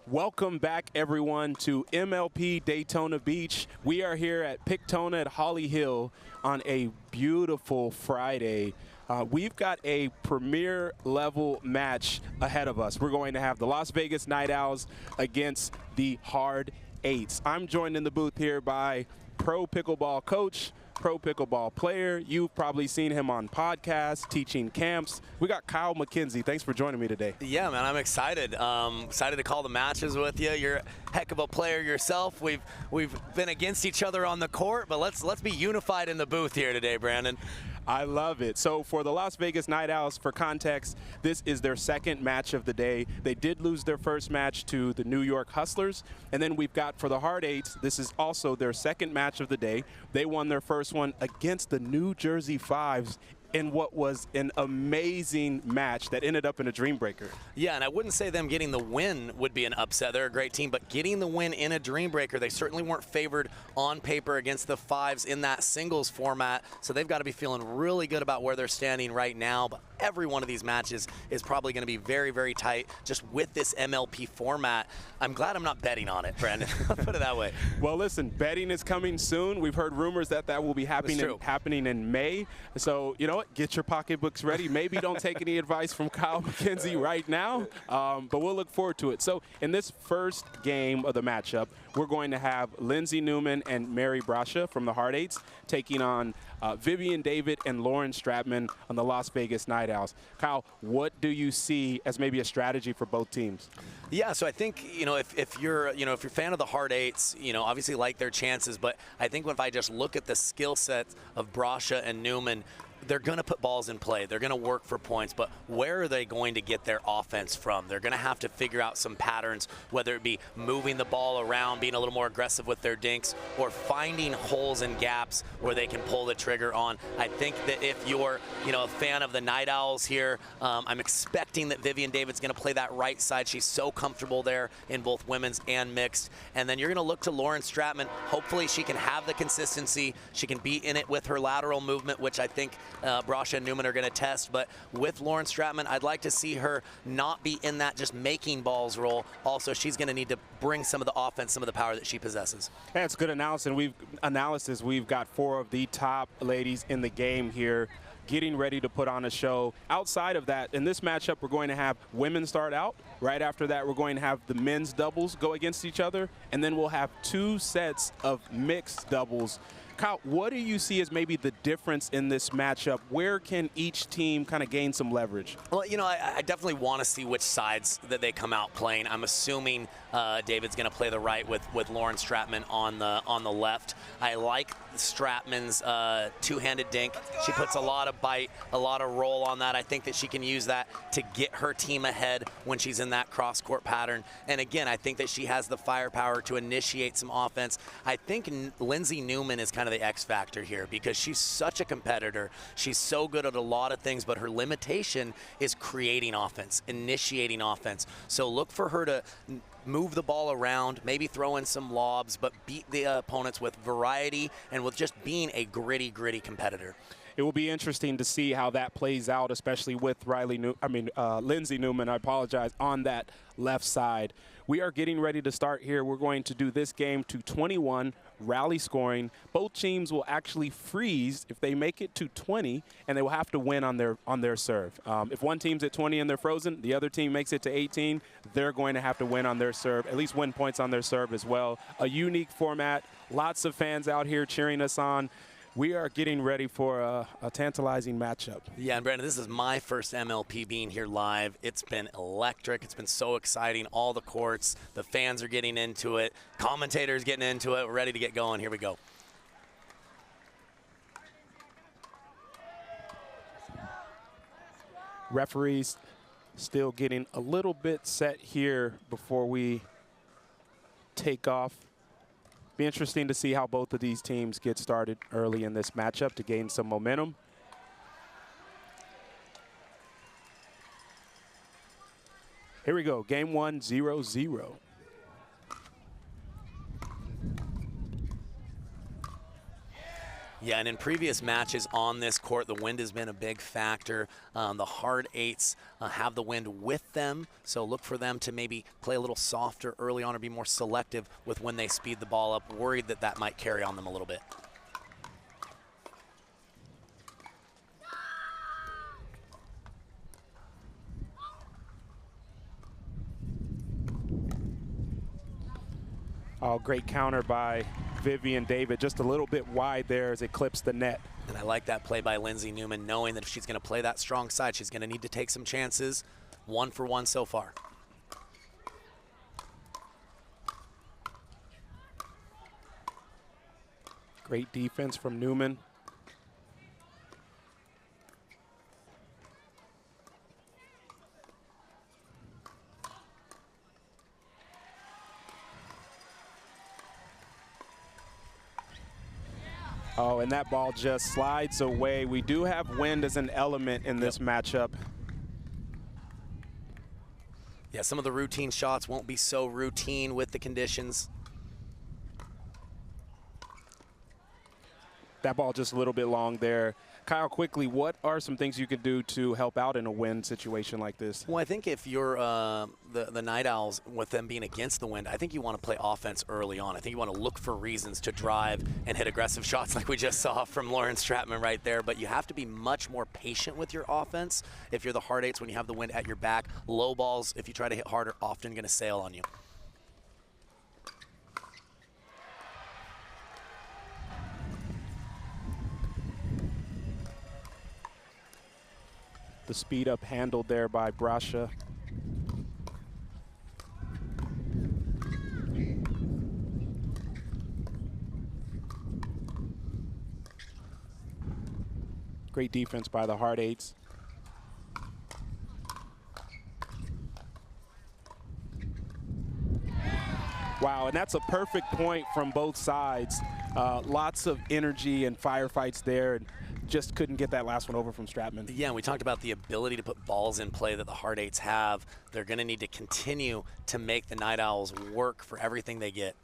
Welcome back, everyone, to MLP Daytona Beach. We are here at Picktona at Holly Hill on a beautiful Friday. We've got a premier level match ahead of us. We're going to have the Las Vegas Night Owls against the Hard Eights. I'm joined in the booth here by pro pickleball coach, pro pickleball player. You've probably seen him on podcasts, teaching camps. We got Kyle McKenzie. Thanks for joining me today. Yeah, man, I'm excited. Excited to call the matches with you. You're a heck of a player yourself. We've been against each other on the court, but let's be unified in the booth here today, Brandon. I love it. So for the Las Vegas Night Owls, for context, this is their second match of the day. They did lose their first match to the New York Hustlers. And then we've got for the Hard Eights, this is also their second match of the day. They won their first one against the New Jersey Fives in what was an amazing match that ended up in a dream breaker. Yeah, and I wouldn't say them getting the win would be an upset. They're a great team, but getting the win in a dream breaker, they certainly weren't favored on paper against the Fives in that singles format, so they've got to be feeling really good about where they're standing right now. But every one of these matches is probably going to be very, very tight just with this MLP format. I'm glad I'm not betting on it, Brandon. I'll put it that way. Well, listen, betting is coming soon. We've heard rumors that will be happening in May. So, you know what? Get your pocketbooks ready. Maybe don't take any advice from Kyle McKenzie right now, but we'll look forward to it. So in this first game of the matchup, we're going to have Lindsay Newman and Mary Brascia from the Hard Eights taking on Vivienne David and Lauren Stratman on the Las Vegas Night Owls. Kyle, what do you see as maybe a strategy for both teams? Yeah, so I think, if you're a fan of the Hard Eights, obviously like their chances, but I think if I just look at the skill set of Brascia and Newman, they're going to put balls in play. They're going to work for points, but where are they going to get their offense from? They're going to have to figure out some patterns, whether it be moving the ball around, being a little more aggressive with their dinks, or finding holes and gaps where they can pull the trigger on. I think that if you're, a fan of the Night Owls here, I'm expecting that Vivienne David's going to play that right side. She's so comfortable there in both women's and mixed. And then you're going to look to Lauren Stratman. Hopefully she can have the consistency. She can be in it with her lateral movement, which I think Brascia and Newman are going to test. But with Lauren Stratman, I'd like to see her not be in that just making balls role. Also, she's going to need to bring some of the offense, some of the power that she possesses. That's good analysis. We've got four of the top ladies in the game here getting ready to put on a show. Outside of that, in this matchup, we're going to have women start out. Right after that, we're going to have the men's doubles go against each other. And then we'll have two sets of mixed doubles. Kyle, what do you see as maybe the difference in this matchup? Where can each team kind of gain some leverage? Well, I definitely want to see which sides that they come out playing. I'm assuming David's going to play the right with Lauren Stratman on the left. I like Stratman's two-handed dink. She puts a lot of bite, a lot of roll on that. I think that she can use that to get her team ahead when she's in that cross-court pattern. And again, I think that she has the firepower to initiate some offense. I think Lindsay Newman is kind of the X factor here because she's such a competitor. She's so good at a lot of things, but her limitation is creating offense, initiating offense. So look for her to move the ball around, maybe throw in some lobs, but beat the opponents with variety and with just being a gritty competitor. It will be interesting to see how that plays out, especially with Lindsay Newman, on that left side. We are getting ready to start here. We're going to do this game to 21, rally scoring. Both teams will actually freeze if they make it to 20, and they will have to win on their serve. If one team's at 20 and they're frozen, the other team makes it to 18, they're going to have to win on their serve, at least win points on their serve as well. A unique format, lots of fans out here cheering us on. We are getting ready for a tantalizing matchup. Yeah, and Brandon, this is my first MLP being here live. It's been electric. It's been so exciting. All the courts, the fans are getting into it. Commentators getting into it. We're ready to get going. Here we go. Referees still getting a little bit set here before we take off. Be interesting to see how both of these teams get started early in this matchup to gain some momentum. Here we go, game 1, 0-0. Yeah, and in previous matches on this court, the wind has been a big factor. The hard eights have the wind with them, so look for them to maybe play a little softer early on or be more selective with when they speed the ball up, worried that that might carry on them a little bit. Oh, great counter by Vivienne David. Just a little bit wide there as it clips the net. And I like that play by Lindsay Newman, knowing that if she's going to play that strong side, she's going to need to take some chances. 1 for 1 so far. Great defense from Newman. Oh, and that ball just slides away. We do have wind as an element in this matchup. Yeah, some of the routine shots won't be so routine with the conditions. That ball just a little bit long there. Kyle, quickly, what are some things you could do to help out in a wind situation like this? Well, I think if you're the Night Owls, with them being against the wind, I think you want to play offense early on. I think you want to look for reasons to drive and hit aggressive shots like we just saw from Lauren Stratman right there. But you have to be much more patient with your offense if you're the hard eights when you have the wind at your back. Low balls, if you try to hit harder, often going to sail on you. The speed up handled there by Brascia. Great defense by the hard eights. Wow, and that's a perfect point from both sides. Lots of energy and firefights there. And just couldn't get that last one over from Stratman. Yeah, and we talked about the ability to put balls in play that the hard eights have. They're going to need to continue to make the Night Owls work for everything they get.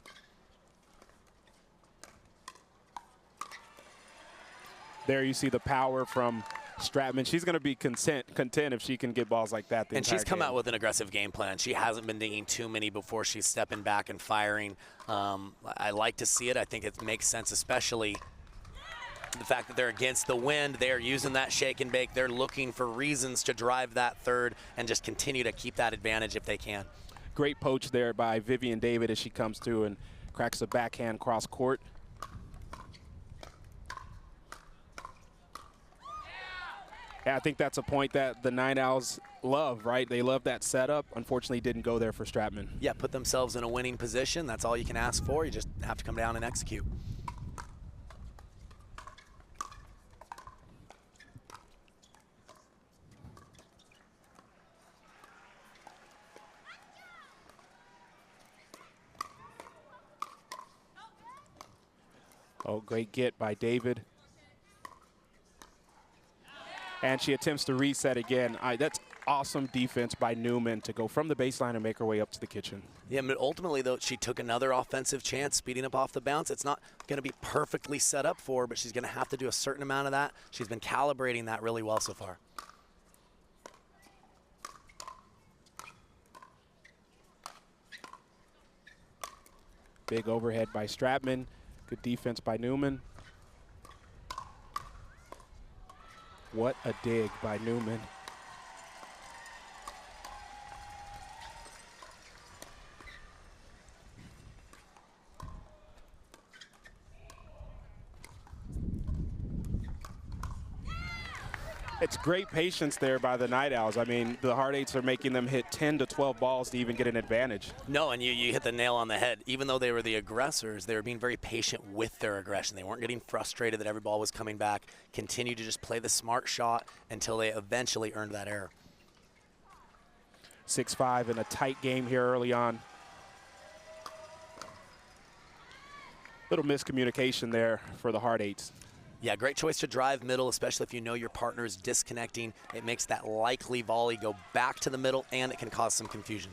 There you see the power from Stratman. She's going to be content if she can get balls like that. And she's come out with an aggressive game plan. She hasn't been dinging too many before she's stepping back and firing. I like to see it. I think it makes sense, especially the fact that they're against the wind. They're using that shake and bake. They're looking for reasons to drive that third and just continue to keep that advantage if they can. Great poach there by Vivienne David as she comes through and cracks a backhand cross court. Yeah, I think that's a point that the Night Owls love, right? They love that setup. Unfortunately, didn't go there for Stratman. Yeah, put themselves in a winning position. That's all you can ask for. You just have to come down and execute. Oh, great get by David. And she attempts to reset again. That's awesome defense by Newman to go from the baseline and make her way up to the kitchen. Yeah, but ultimately, though, she took another offensive chance, speeding up off the bounce. It's not going to be perfectly set up for her, but she's going to have to do a certain amount of that. She's been calibrating that really well so far. Big overhead by Stratman. Good defense by Newman. What a dig by Newman. It's great patience there by the Night Owls. I mean, the hard eights are making them hit 10 to 12 balls to even get an advantage. No, and you hit the nail on the head. Even though they were the aggressors, they were being very patient with their aggression. They weren't getting frustrated that every ball was coming back. Continue to just play the smart shot until they eventually earned that error. 6-5 in a tight game here early on. Little miscommunication there for the hard eights. Yeah, great choice to drive middle, especially if you know your partner is disconnecting. It makes that likely volley go back to the middle, and it can cause some confusion.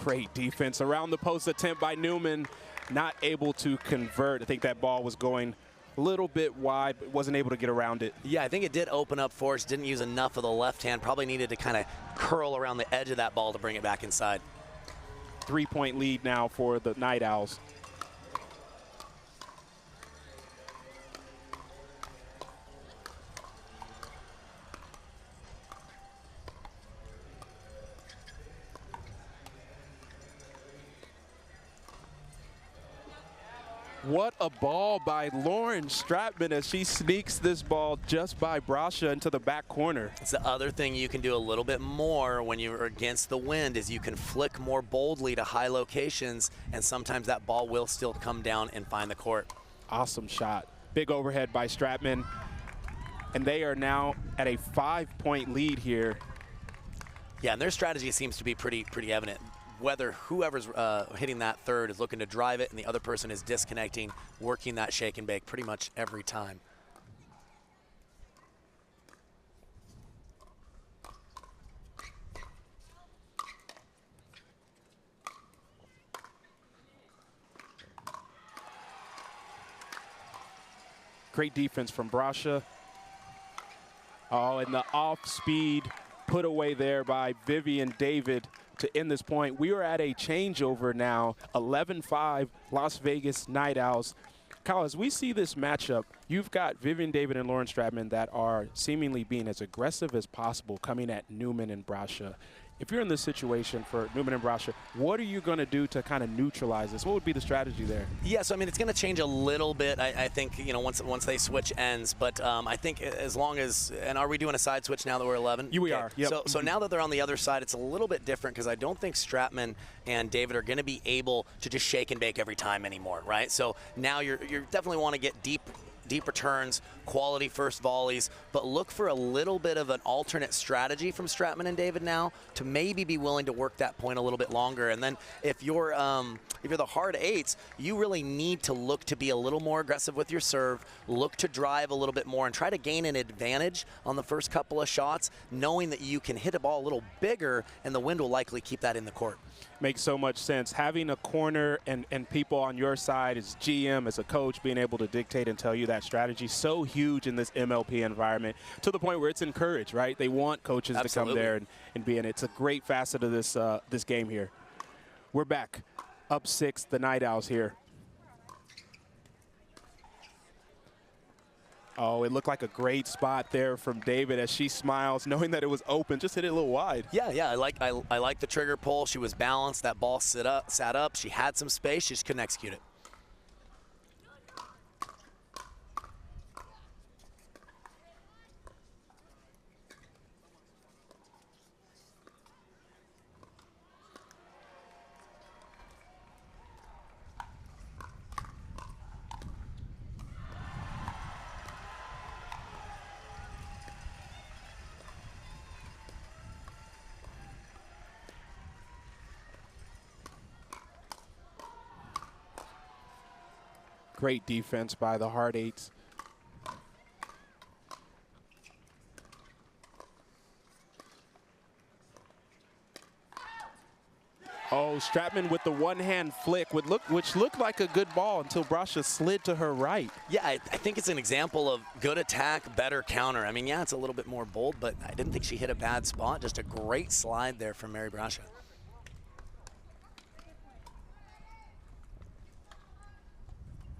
Great defense around the post attempt by Newman. Not able to convert. I think that ball was going a little bit wide, but wasn't able to get around it. Yeah, I think it did open up for us. Didn't use enough of the left hand. Probably needed to kind of curl around the edge of that ball to bring it back inside. 3-point lead now for the Night Owls. What a ball by Lauren Stratman as she sneaks this ball just by Brascia into the back corner. It's the other thing you can do a little bit more when you're against the wind is you can flick more boldly to high locations, and sometimes that ball will still come down and find the court. Awesome shot. Big overhead by Stratman. And they are now at a 5-point lead here. Yeah, and their strategy seems to be pretty evident. Whether whoever's hitting that third is looking to drive it and the other person is disconnecting, working that shake and bake pretty much every time. Great defense from Brascia. Oh, and the off-speed put away there by Vivienne David to end this point. We are at a changeover now, 11-5 Las Vegas Night Owls. Kyle, as we see this matchup, you've got Vivienne David and Lauren Stratman that are seemingly being as aggressive as possible coming at Newman and Brascia. If you're in this situation for Newman and Brascia, what are you going to do to kind of neutralize this? What would be the strategy there? Yeah, so I mean, it's going to change a little bit, I think, you know, once they switch ends. But I think as long as, and are we doing a side switch now that we're 11? We are, yep. So now that they're on the other side, it's a little bit different because I don't think Stratman and David are going to be able to just shake and bake every time anymore, right? So now you definitely want to get deep returns, quality first volleys, but look for a little bit of an alternate strategy from Stratman and David now to maybe be willing to work that point a little bit longer. And then if you're the hard eights, you really need to look to be a little more aggressive with your serve, look to drive a little bit more and try to gain an advantage on the first couple of shots, knowing that you can hit a ball a little bigger and the wind will likely keep that in the court. Makes so much sense. Having a corner and people on your side as GM, as a coach, being able to dictate and tell you that strategy, so huge in this MLP environment to the point where it's encouraged, right? They want coaches to come there and be in it. It's a great facet of this game here. We're back. Up 6, the Night Owls here. Oh, it looked like a great spot there from David as she smiles, knowing that it was open. Just hit it a little wide. Yeah, I like the trigger pull. She was balanced. That ball sat up. She had some space. She just couldn't execute it. Great defense by the hard eights. Oh, Stratman with the one-hand flick, which looked like a good ball until Brascia slid to her right. Yeah, I think it's an example of good attack, better counter. I mean, yeah, it's a little bit more bold, but I didn't think she hit a bad spot. Just a great slide there from Mary Brascia.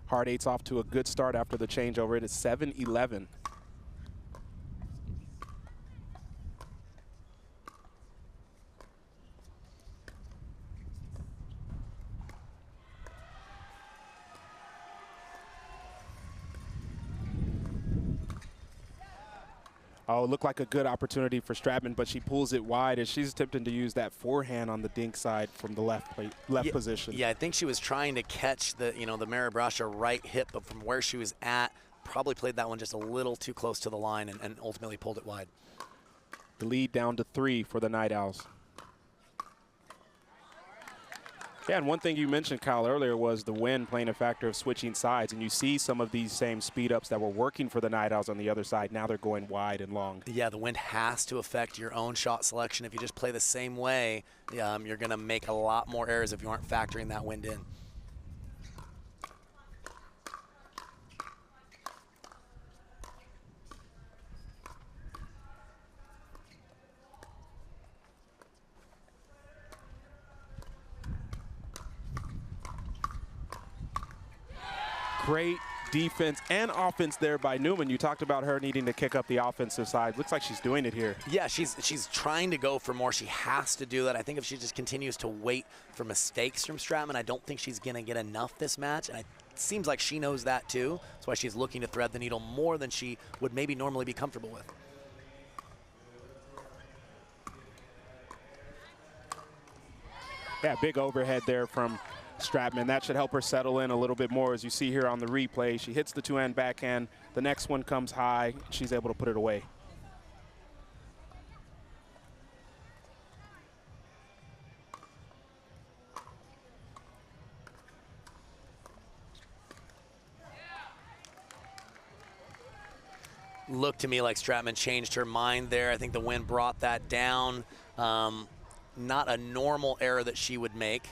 Hard eights off to a good start after the changeover. It is 7-11. Oh, it looked like a good opportunity for Stratman, but she pulls it wide as she's attempting to use that forehand on the dink side from the left position. Yeah, I think she was trying to catch the Mary Brascia right hip, but from where she was at, probably played that one just a little too close to the line and ultimately pulled it wide. The lead down to 3 for the Night Owls. Yeah, and one thing you mentioned, Kyle, earlier was the wind playing a factor of switching sides. And you see some of these same speed ups that were working for the Night Owls on the other side. Now they're going wide and long. Yeah, the wind has to affect your own shot selection. If you just play the same way, you're going to make a lot more errors if you aren't factoring that wind in. Great defense and offense there by Newman. You talked about her needing to kick up the offensive side. Looks like she's doing it here. Yeah, she's trying to go for more. She has to do that. I think if she just continues to wait for mistakes from Stratman, I don't think she's going to get enough this match. And it seems like she knows that too. That's why she's looking to thread the needle more than she would maybe normally be comfortable with. Yeah, big overhead there from Stratman. That should help her settle in a little bit more. As you see here on the replay, she hits the two-hand backhand. The next one comes high. She's able to put it away. Looked to me like Stratman changed her mind there. I think the wind brought that down. Not a normal error that she would make.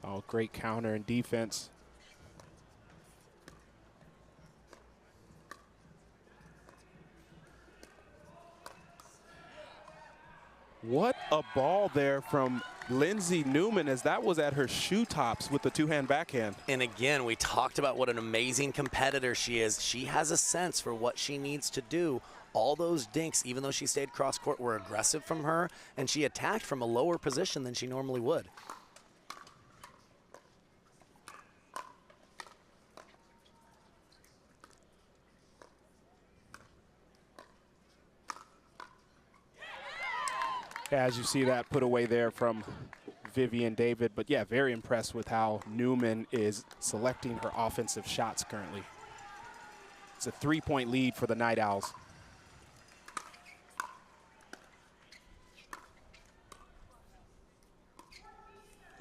Oh, great counter and defense. What a ball there from Lindsay Newman, as that was at her shoe tops with the two-hand backhand. And again, we talked about what an amazing competitor she is. She has a sense for what she needs to do. All those dinks, even though she stayed cross court, were aggressive from her, and she attacked from a lower position than she normally would. As you see that put away there from Vivienne David. But yeah, very impressed with how Newman is selecting her offensive shots currently. It's a 3-point lead for the Night Owls.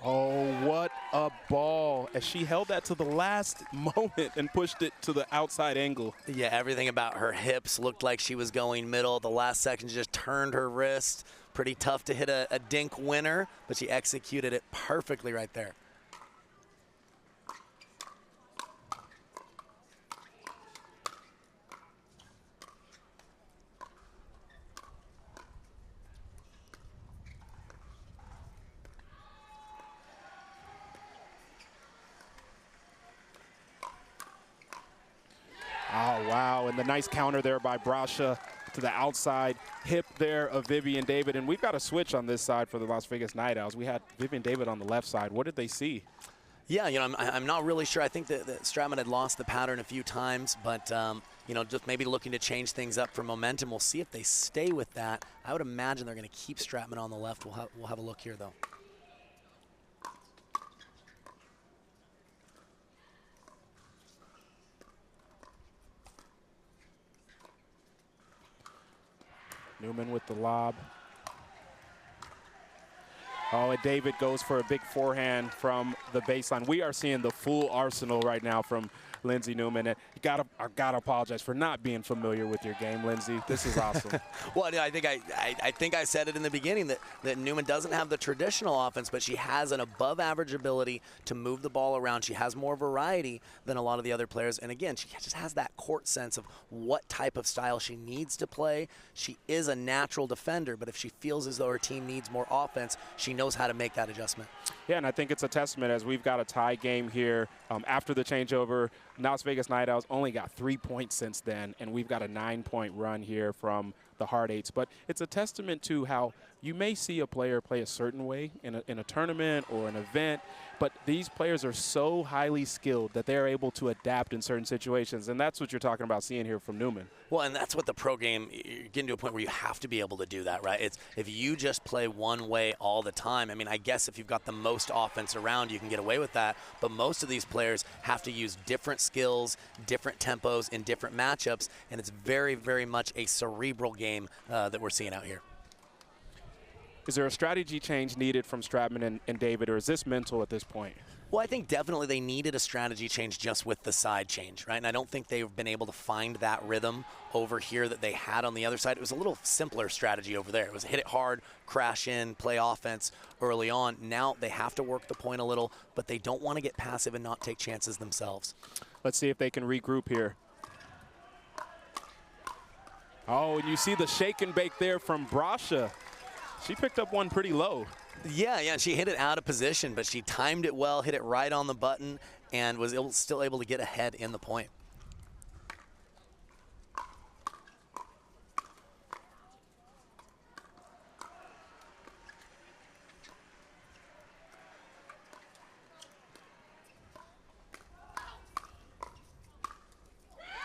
Oh, what a ball, as she held that to the last moment and pushed it to the outside angle. Yeah, everything about her hips looked like she was going middle. The last second, she just turned her wrist. Pretty tough to hit a dink winner, but she executed it perfectly right there. Oh, wow, and the nice counter there by Brascia to the outside hip there of Vivienne David. And we've got a switch on this side for the Las Vegas Night Owls. We had Vivienne David on the left side. What did they see? Yeah, you know, I'm not really sure. I think that Stratman had lost the pattern a few times, but, you know, just maybe looking to change things up for momentum. We'll see if they stay with that. I would imagine they're going to keep Stratman on the left. We'll have a look here, though. Newman with the lob. Oh, and David goes for a big forehand from the baseline. We are seeing the full arsenal right now from Lindsay Newman. And I gotta apologize for not being familiar with your game, Lindsay. This is awesome. Well, I think I said it in the beginning that Newman doesn't have the traditional offense, but she has an above-average ability to move the ball around. She has more variety than a lot of the other players. And again, she just has that court sense of what type of style she needs to play. She is a natural defender, but if she feels as though her team needs more offense, she knows how to make that adjustment. Yeah, and I think it's a testament as we've got a tie game here after the changeover. Las Vegas Night Owls only got 3 points since then, and we've got a 9-point run here from the the Hard Eights. But it's a testament to how you may see a player play a certain way in a tournament or an event, but these players are so highly skilled that they're able to adapt in certain situations, and that's what you're talking about seeing here from Newman. Well, and that's what the pro game, you're getting to a point where you have to be able to do that, right? It's if you just play one way all the time, I mean, I guess if you've got the most offense around, you can get away with that, but most of these players have to use different skills, different tempos in different matchups, and it's very, very much a cerebral game that we're seeing out here. Is there a strategy change needed from Stratman and David, or is this mental at this point? Well, I think definitely they needed a strategy change just with the side change, right? And I don't think they've been able to find that rhythm over here that they had on the other side. It was a little simpler strategy over there. It was hit it hard, crash in, play offense early on. Now they have to work the point a little, but they don't want to get passive and not take chances themselves. Let's see if they can regroup here. Oh, and you see the shake and bake there from Brascia. She picked up one pretty low. Yeah, she hit it out of position, but she timed it well, hit it right on the button, and was still able to get ahead in the point.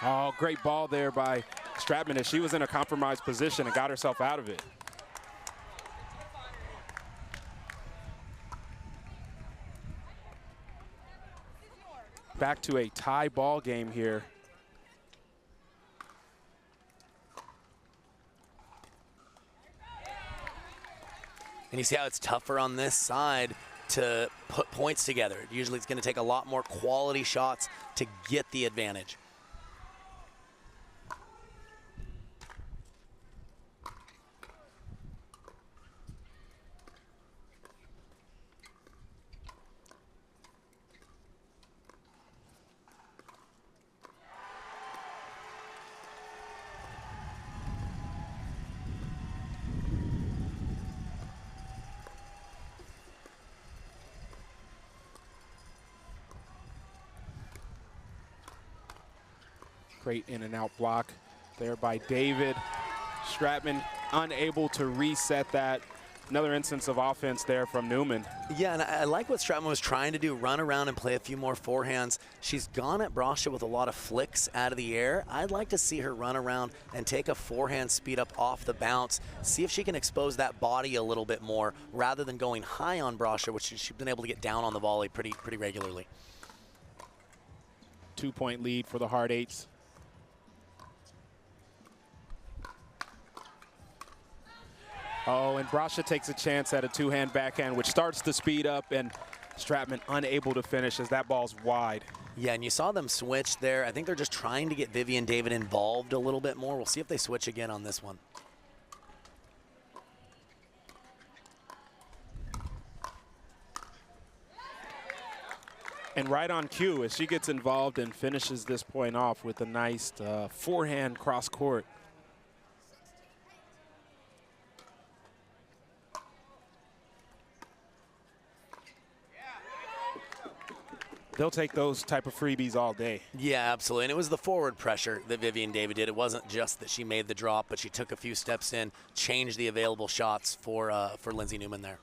Oh, great ball there by Stratman as she was in a compromised position and got herself out of it. Back to a tie ball game here. And you see how it's tougher on this side to put points together. Usually it's going to take a lot more quality shots to get the advantage. Great in and out block there by David. Stratman unable to reset that. Another instance of offense there from Newman. Yeah, and I like what Stratman was trying to do, run around and play a few more forehands. She's gone at Brascia with a lot of flicks out of the air. I'd like to see her run around and take a forehand speed up off the bounce, see if she can expose that body a little bit more rather than going high on Brascia, which she's been able to get down on the volley pretty regularly. 2-point lead for the Hard Eights. Oh, and Brascia takes a chance at a two-hand backhand, which starts the speed up, and Stratman unable to finish as that ball's wide. Yeah, and you saw them switch there. I think they're just trying to get Vivienne and David involved a little bit more. We'll see if they switch again on this one. And right on cue as she gets involved and finishes this point off with a nice forehand cross court. They'll take those type of freebies all day. Yeah, absolutely. And it was the forward pressure that Vivienne David did. It wasn't just that she made the drop, but she took a few steps in, changed the available shots for Lindsay Newman there.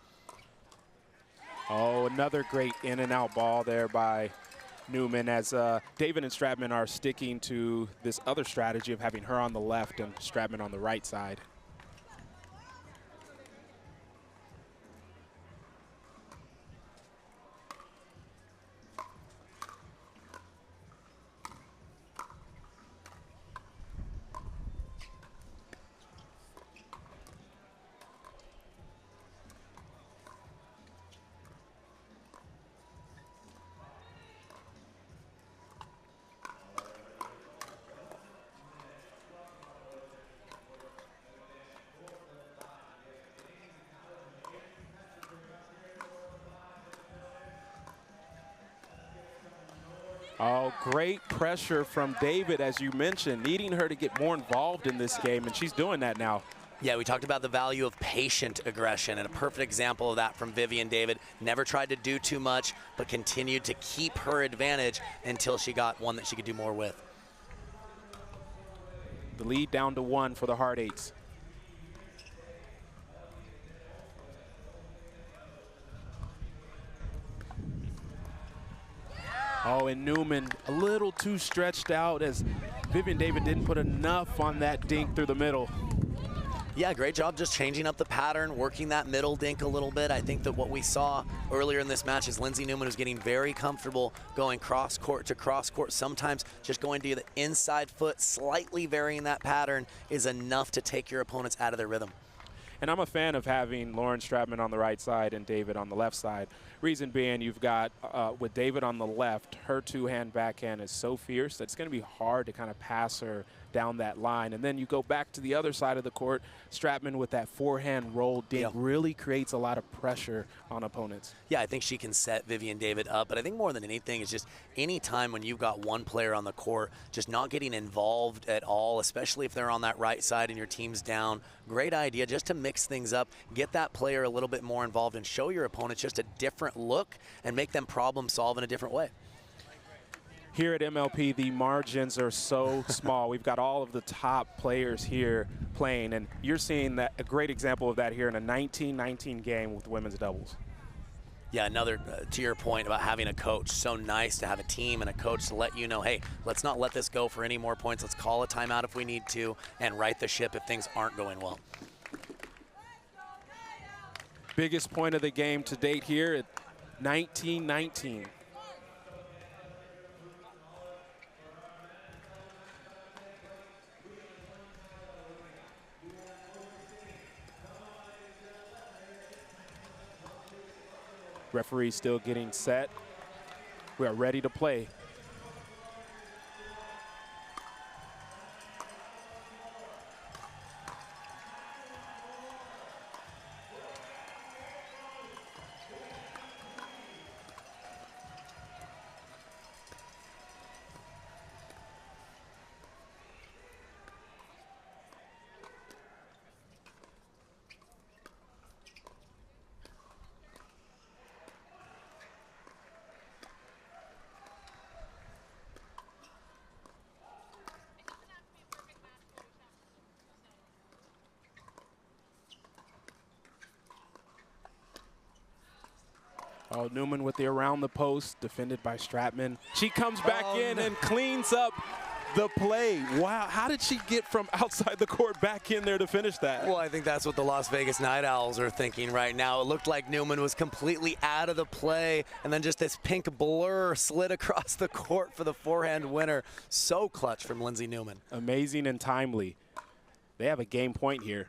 Oh, another great in and out ball there by Newman as David and Stratman are sticking to this other strategy of having her on the left and Stratman on the right side. Oh, great pressure from David, as you mentioned, needing her to get more involved in this game, and she's doing that now. Yeah, we talked about the value of patient aggression, and a perfect example of that from Vivienne David. Never tried to do too much, but continued to keep her advantage until she got one that she could do more with. The lead down to 1 for the Hard Eights. Oh, and Newman a little too stretched out as Vivienne David didn't put enough on that dink through the middle. Yeah, great job just changing up the pattern, working that middle dink a little bit. I think that what we saw earlier in this match is Lindsay Newman was getting very comfortable going cross court to cross court. Sometimes just going to the inside foot, slightly varying that pattern is enough to take your opponents out of their rhythm. And I'm a fan of having Lauren Stratman on the right side and David on the left side. Reason being, you've got, with David on the left, her two-hand backhand is so fierce that it's going to be hard to kind of pass her down that line. And then you go back to the other side of the court, Stratman with that forehand roll dink really creates a lot of pressure on opponents. Yeah, I think she can set Vivienne David up, but I think more than anything is just any time when you've got one player on the court just not getting involved at all, especially if they're on that right side and your team's down. Great idea just to mix things up, get that player a little bit more involved and show your opponents just a different look and make them problem solve in a different way. Here at MLP, the margins are so small. We've got all of the top players here playing, and you're seeing that a great example of that here in a 19-19 game with women's doubles. Yeah, another, to your point about having a coach, so nice to have a team and a coach to let you know, hey, let's not let this go for any more points. Let's call a timeout if we need to and right the ship if things aren't going well. Biggest point of the game to date here at 19-19. Referee still getting set. We are ready to play. Oh, Newman with the around the post, defended by Stratman. She comes back in and cleans up the play. Wow, how did she get from outside the court back in there to finish that? Well, I think that's what the Las Vegas Night Owls are thinking right now. It looked like Newman was completely out of the play, and then just this pink blur slid across the court for the forehand winner. So clutch from Lindsay Newman. Amazing and timely. They have a game point here.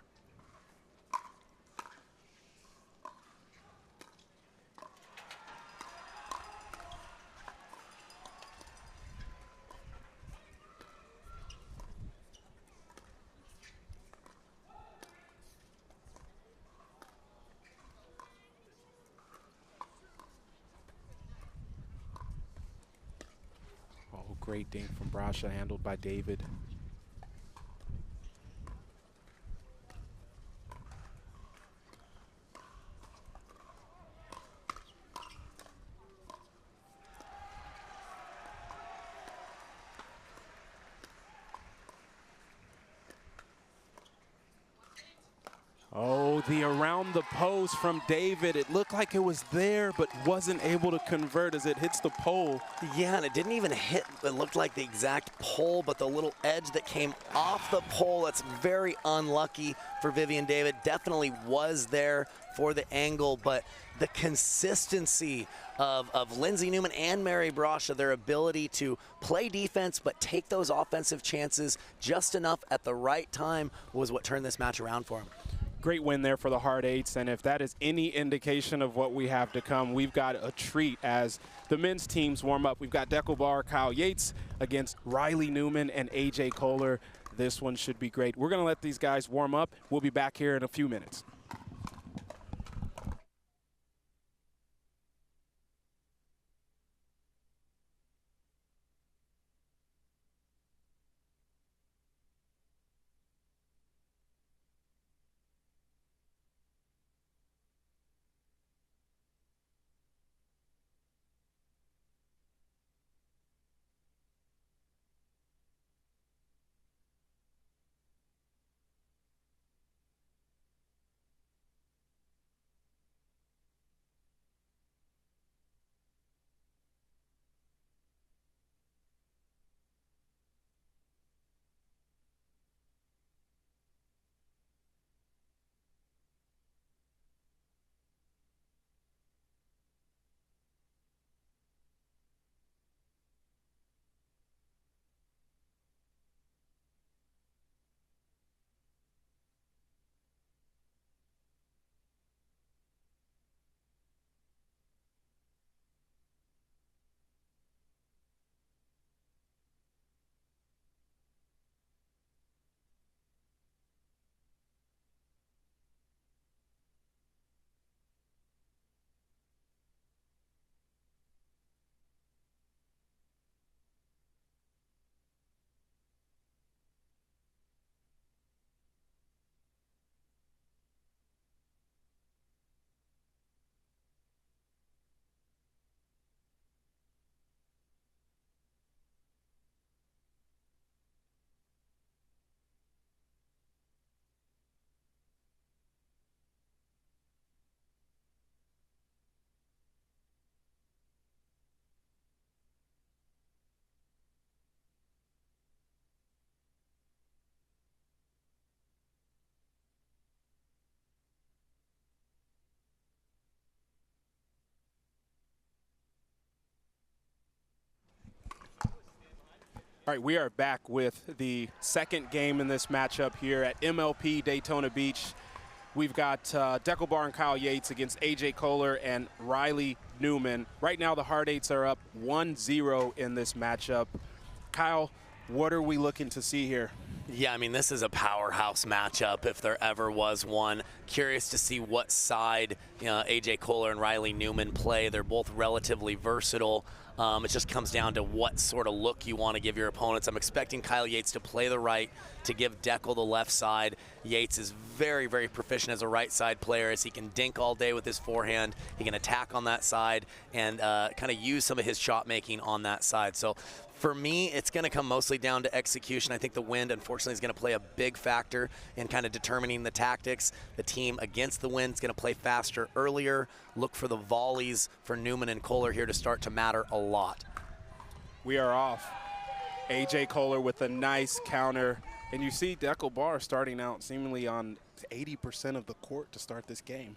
Great dink from Brascia, handled by David. Oh, the around the post from David. It looked like it was there, but wasn't able to convert as it hits the pole. Yeah, and it didn't even hit, it looked like the exact pole, but the little edge that came off the pole, that's very unlucky for Vivienne David. Definitely was there for the angle, but the consistency of Lindsay Newman and Mary Brascia, their ability to play defense but take those offensive chances just enough at the right time was what turned this match around for them. Great win there for the Hard Eights, and if that is any indication of what we have to come, we've got a treat as the men's teams warm up. We've got Dekel Yates against Riley Newman and AJ Koller. This one should be great. We're going to let these guys warm up. We'll be back here in a few minutes. All right, we are back with the second game in this matchup here at MLP Daytona Beach. We've got Dekel and Kyle Yates against AJ Koller and Riley Newman. Right now, the Hard Eights are up 1-0 in this matchup. Kyle, what are we looking to see here? Yeah, I mean, this is a powerhouse matchup if there ever was one. Curious to see what side AJ Koller and Riley Newman play. They're both relatively versatile. It just comes down to what sort of look you want to give your opponents. I'm expecting Kyle Yates to play the right, to give Dekel the left side. Yates is very, very proficient as a right side player, as he can dink all day with his forehand. He can attack on that side and kind of use some of his shot making on that side. So for me, it's going to come mostly down to execution. I think the wind, unfortunately, is going to play a big factor in kind of determining the tactics. The team against the wind is going to play faster earlier. Look for the volleys for Newman and Koller here to start to matter a lot. We are off. AJ Koller with a nice counter. And you see Dekel starting out seemingly on 80% of the court to start this game.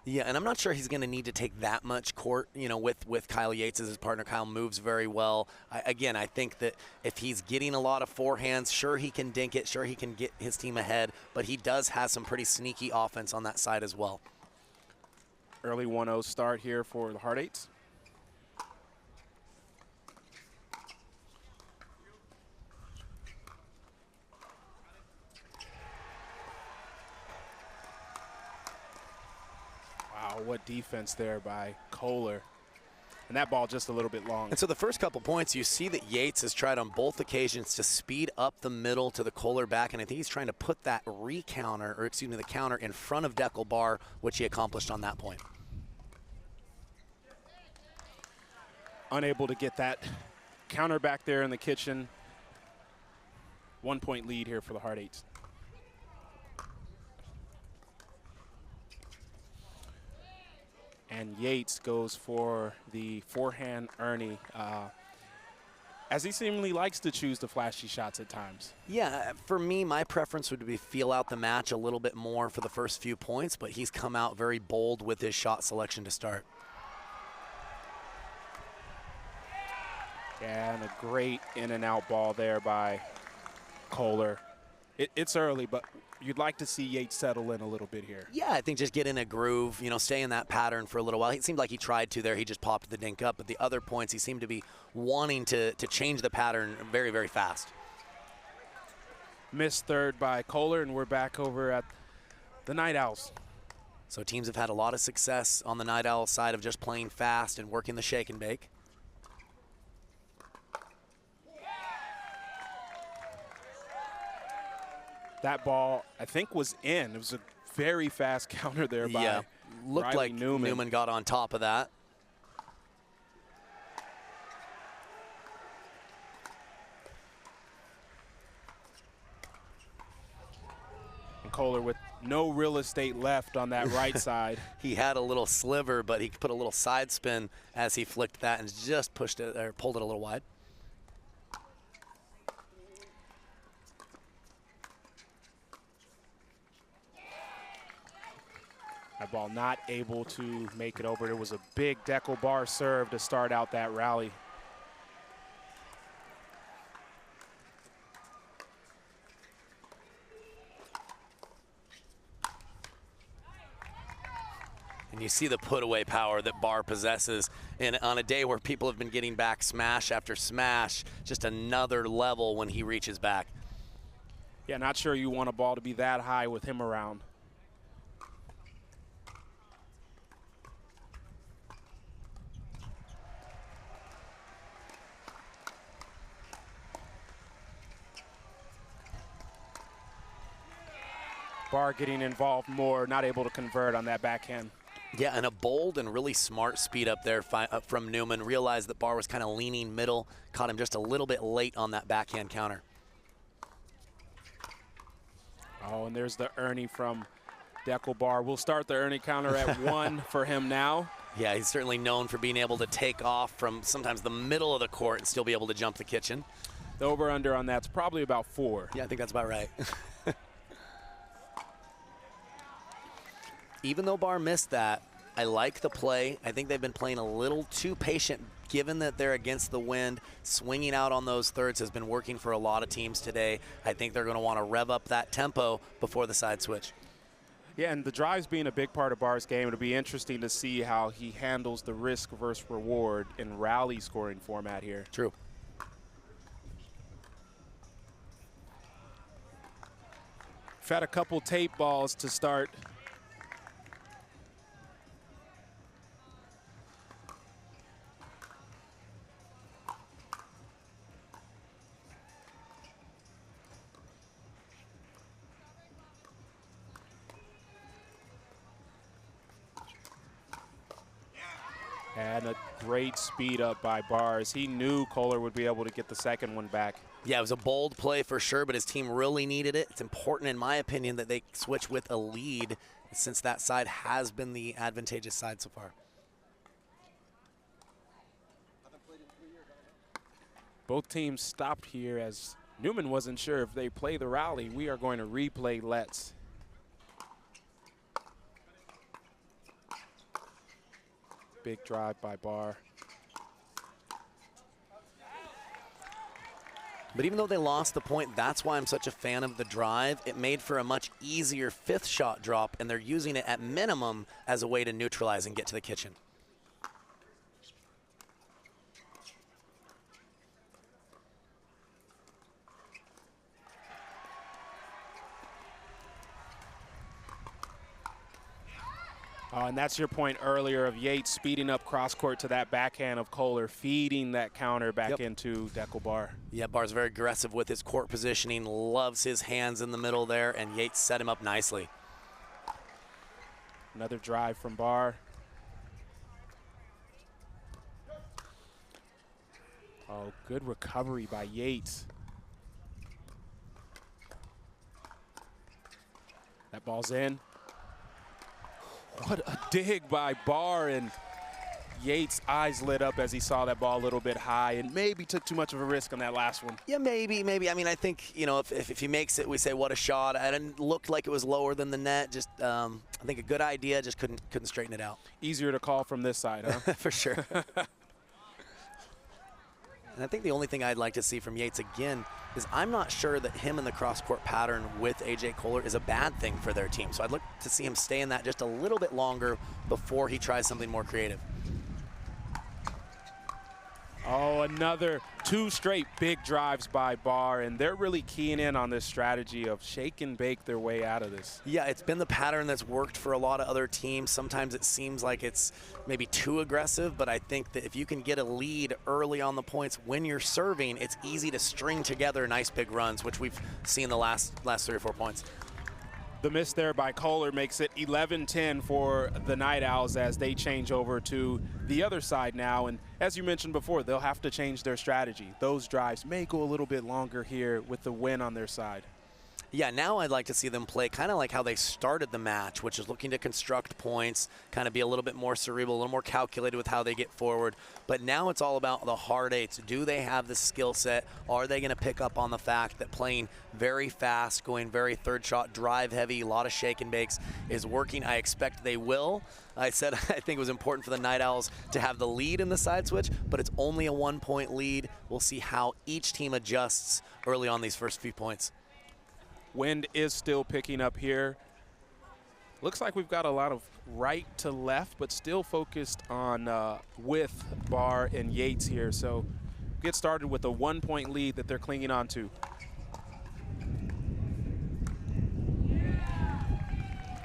Yeah, and I'm not sure he's going to need to take that much court, with Kyle Yates as his partner. Kyle moves very well. I think that if he's getting a lot of forehands, sure, he can dink it, sure, he can get his team ahead, but he does have some pretty sneaky offense on that side as well. Early 1-0 start here for the Hard Eights. Wow, what defense there by Koller. And that ball just a little bit long. And so the first couple points, you see that Yates has tried on both occasions to speed up the middle to the Koller back, and I think he's trying to put that the counter in front of Dekel, which he accomplished on that point. Unable to get that counter back there in the kitchen. 1 point lead here for the Hard Eights. And Yates goes for the forehand Ernie, as he seemingly likes to choose the flashy shots at times. Yeah, for me, my preference would be feel out the match a little bit more for the first few points, but he's come out very bold with his shot selection to start. Yeah, and a great in and out ball there by Koller. It's early, but you'd like to see Yates settle in a little bit here. Yeah, I think just get in a groove, stay in that pattern for a little while. It seemed like he tried to there. He just popped the dink up. But the other points, he seemed to be wanting to change the pattern very, very fast. Missed third by Koller, and we're back over at the Night Owls. So teams have had a lot of success on the Night Owl side of just playing fast and working the shake and bake. That ball, I think, was in. It was a very fast counter there by looked Riley like Newman. Newman got on top of that. And Koller with no real estate left on that right side. He had a little sliver, but he put a little side spin as he flicked that and just pushed it or pulled it a little wide. That ball not able to make it over. It was a big Dekel serve to start out that rally. And you see the put-away power that Barr possesses. And on a day where people have been getting back smash after smash, just another level when he reaches back. Yeah, not sure you want a ball to be that high with him around. Barr getting involved more, not able to convert on that backhand. Yeah, and a bold and really smart speed up there from Newman. Realized that Barr was kind of leaning middle, caught him just a little bit late on that backhand counter. Oh, and there's the Ernie from Dekel. We'll start the Ernie counter at 1 for him now. Yeah, he's certainly known for being able to take off from sometimes the middle of the court and still be able to jump the kitchen. The over-under on that's probably about 4. Yeah, I think that's about right. Even though Barr missed that, I like the play. I think they've been playing a little too patient given that they're against the wind, swinging out on those thirds has been working for a lot of teams today. I think they're going to want to rev up that tempo before the side switch. Yeah, and the drives being a big part of Barr's game, it'll be interesting to see how he handles the risk versus reward in rally scoring format here. True. We've had a couple tape balls to start. And a great speed up by Bars. He knew Koller would be able to get the second one back. Yeah, it was a bold play for sure, but his team really needed it. It's important, in my opinion, that they switch with a lead, since that side has been the advantageous side so far. Both teams stopped here as Newman wasn't sure if they play the rally. We are going to replay Let's. Big drive by Bar. But even though they lost the point, that's why I'm such a fan of the drive. It made for a much easier fifth shot drop, and they're using it at minimum as a way to neutralize and get to the kitchen. And that's your point earlier of Yates speeding up cross court to that backhand of Koller, feeding that counter back into Dekel Bar. Yeah, Bar's very aggressive with his court positioning, loves his hands in the middle there, and Yates set him up nicely. Another drive from Bar. Oh, good recovery by Yates. That ball's in. What a dig by Bar, and Yates' eyes lit up as he saw that ball a little bit high and maybe took too much of a risk on that last one. Yeah, maybe. I mean, I think, you know, if he makes it, we say, what a shot. And it looked like it was lower than the net. Just, I think a good idea, just couldn't straighten it out. Easier to call from this side, huh? For sure. And I think the only thing I'd like to see from Yates again is I'm not sure that him in the cross-court pattern with AJ Koller is a bad thing for their team. So I'd look to see him stay in that just a little bit longer before he tries something more creative. Oh, another two straight big drives by Bar, and they're really keying in on this strategy of shake and bake their way out of this. Yeah, it's been the pattern that's worked for a lot of other teams. Sometimes it seems like it's maybe too aggressive, but I think that if you can get a lead early on the points when you're serving, it's easy to string together nice big runs, which we've seen the last 3 or 4 points. The miss there by Koller makes it 11-10 for the Night Owls as they change over to the other side now. And as you mentioned before, they'll have to change their strategy. Those drives may go a little bit longer here with the win on their side. Yeah, now I'd like to see them play kind of like how they started the match, which is looking to construct points, kind of be a little bit more cerebral, a little more calculated with how they get forward. But now it's all about the hard eights. Do they have the skill set? Are they going to pick up on the fact that playing very fast, going very third shot, drive heavy, a lot of shake and bakes is working? I expect they will. I said I think it was important for the Night Owls to have the lead in the side switch, but it's only a 1-point lead. We'll see how each team adjusts early on these first few points. Wind is still picking up here. Looks like we've got a lot of right to left, but still focused on with Bar and Yates here. So get started with a 1-point lead that they're clinging on to.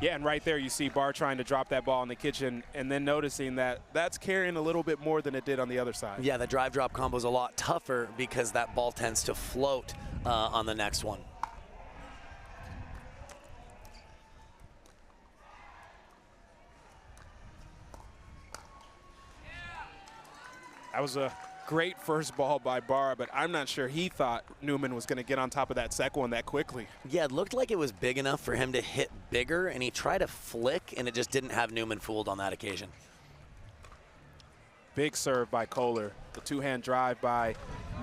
Yeah, and right there you see Bar trying to drop that ball in the kitchen and then noticing that that's carrying a little bit more than it did on the other side. Yeah, the drive-drop combo is a lot tougher because that ball tends to float on the next one. That was a great first ball by Bar, but I'm not sure he thought Newman was going to get on top of that second one that quickly. Yeah, it looked like it was big enough for him to hit bigger, and he tried to flick, and it just didn't have Newman fooled on that occasion. Big serve by Koller. The two-hand drive by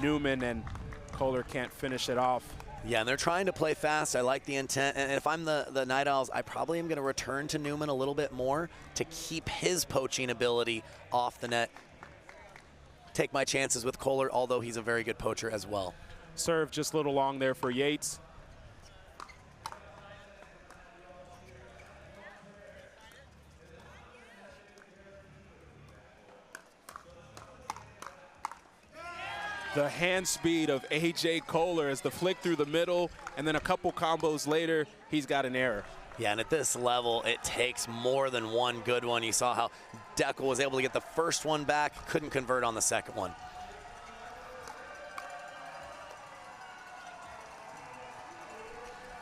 Newman, and Koller can't finish it off. Yeah, and they're trying to play fast. I like the intent. And if I'm the Night Owls, I probably am going to return to Newman a little bit more to keep his poaching ability off the net. take my chances with Koller, although he's a very good poacher as well. Serve just a little long there for Yates. The hand speed of A.J. Koller as the flick through the middle, and then a couple combos later, he's got an error. Yeah, and at this level, it takes more than one good one. You saw how Dekel was able to get the first one back, couldn't convert on the second one.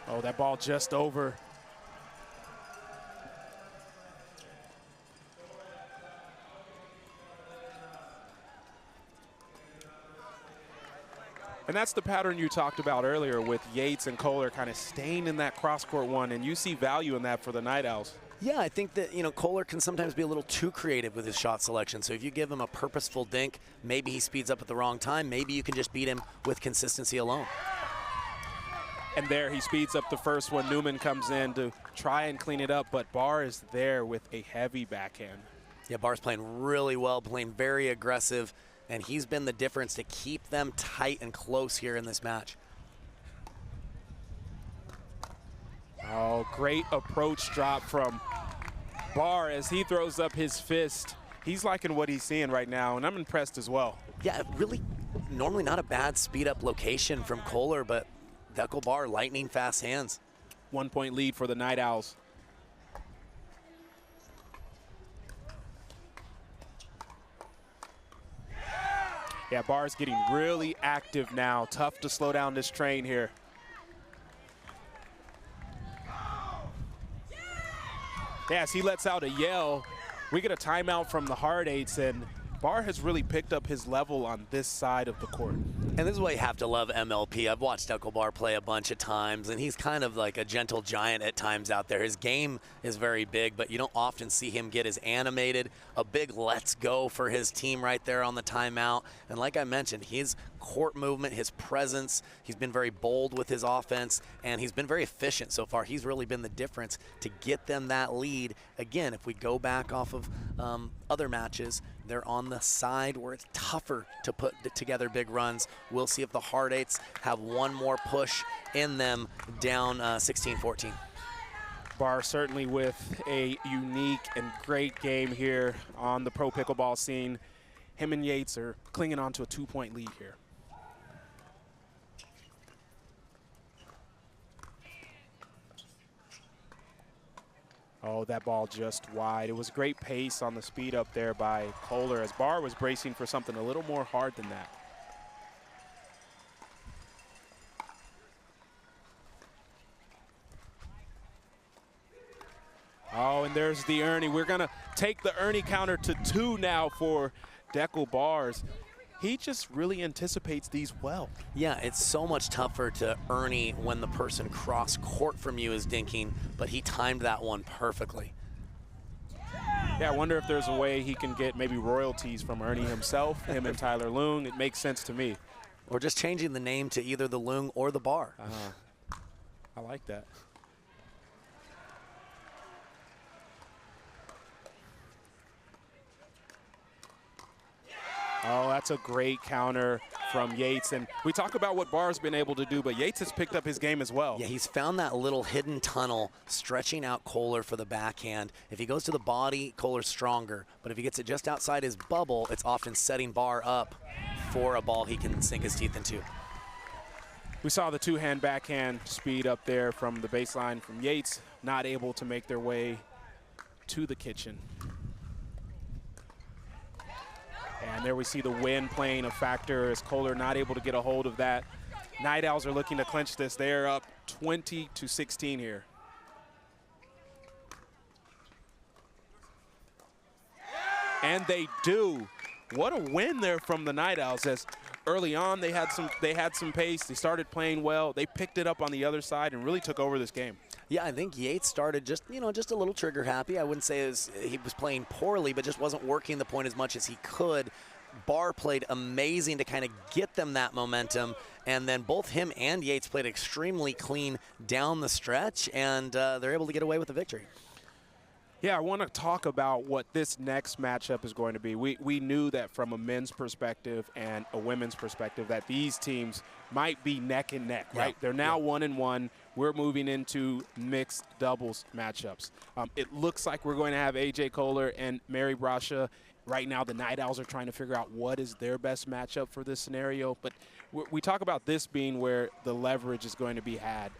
Oh, that ball just over. And that's the pattern you talked about earlier with Yates and Koller kind of staying in that cross-court one, and you see value in that for the Night Owls. Yeah, I think that, you know, Koller can sometimes be a little too creative with his shot selection. So if you give him a purposeful dink, maybe he speeds up at the wrong time. Maybe you can just beat him with consistency alone. And there he speeds up the first one. Newman comes in to try and clean it up, but Barr is there with a heavy backhand. Yeah, Barr's playing really well, playing very aggressive, and he's been the difference to keep them tight and close here in this match. Oh, great approach drop from Barr as he throws up his fist. He's liking what he's seeing right now, and I'm impressed as well. Yeah, really, normally not a bad speed-up location from Koller, but Dekel Barr, lightning fast hands. 1 point lead for the Night Owls. Yeah, Barr's getting really active now. Tough to slow down this train here. Yeah, as he lets out a yell, we get a timeout from the Hard Eights, and Barr has really picked up his level on this side of the court. And this is why you have to love MLP. I've watched Dekel Barr play a bunch of times, and he's kind of like a gentle giant at times out there. His game is very big, but you don't often see him get as animated. A big let's go for his team right there on the timeout. And like I mentioned, his court movement, his presence, he's been very bold with his offense, and he's been very efficient so far. He's really been the difference to get them that lead. Again, if we go back off of other matches, they're on the side where it's tougher to put together big runs. We'll see if the Hard Eights have one more push in them down 16-14. Barr certainly with a unique and great game here on the pro pickleball scene. Him and Yates are clinging on to a 2-point lead here. Oh, that ball just wide. It was great pace on the speed up there by Koller as Barr was bracing for something a little more hard than that. Oh, and there's the Ernie. We're going to take the Ernie counter to 2 now for Dekel Barrs. He just really anticipates these well. Yeah, it's so much tougher to Ernie when the person cross court from you is dinking, but he timed that one perfectly. Yeah, I wonder if there's a way he can get maybe royalties from Ernie himself, him and Tyler Leung. It makes sense to me. Or just changing the name to either the Leung or the Barr. I like that. Oh, that's a great counter from Yates. And we talk about what Barr's been able to do, but Yates has picked up his game as well. Yeah, he's found that little hidden tunnel, stretching out Koller for the backhand. If he goes to the body, Koller's stronger. But if he gets it just outside his bubble, it's often setting Barr up for a ball he can sink his teeth into. We saw the two-hand backhand speed up there from the baseline from Yates, not able to make their way to the kitchen. And there we see the wind playing a factor as Koller not able to get a hold of that. Night Owls are looking to clinch this. They're up 20-16 here. And they do. What a win there from the Night Owls as early on they had some pace. They started playing well. They picked it up on the other side and really took over this game. Yeah, I think Yates started just a little trigger happy. I wouldn't say he was playing poorly, but just wasn't working the point as much as he could. Barr played amazing to kind of get them that momentum, and then both him and Yates played extremely clean down the stretch, and they're able to get away with the victory. Yeah, I want to talk about what this next matchup is going to be. We knew that from a men's perspective and a women's perspective that these teams might be neck and neck, right? They're now 1-1. We're moving into mixed doubles matchups. It looks like we're going to have AJ Koller and Mary Brascia. Right now, the Night Owls are trying to figure out what is their best matchup for this scenario. But we talk about this being where the leverage is going to be had.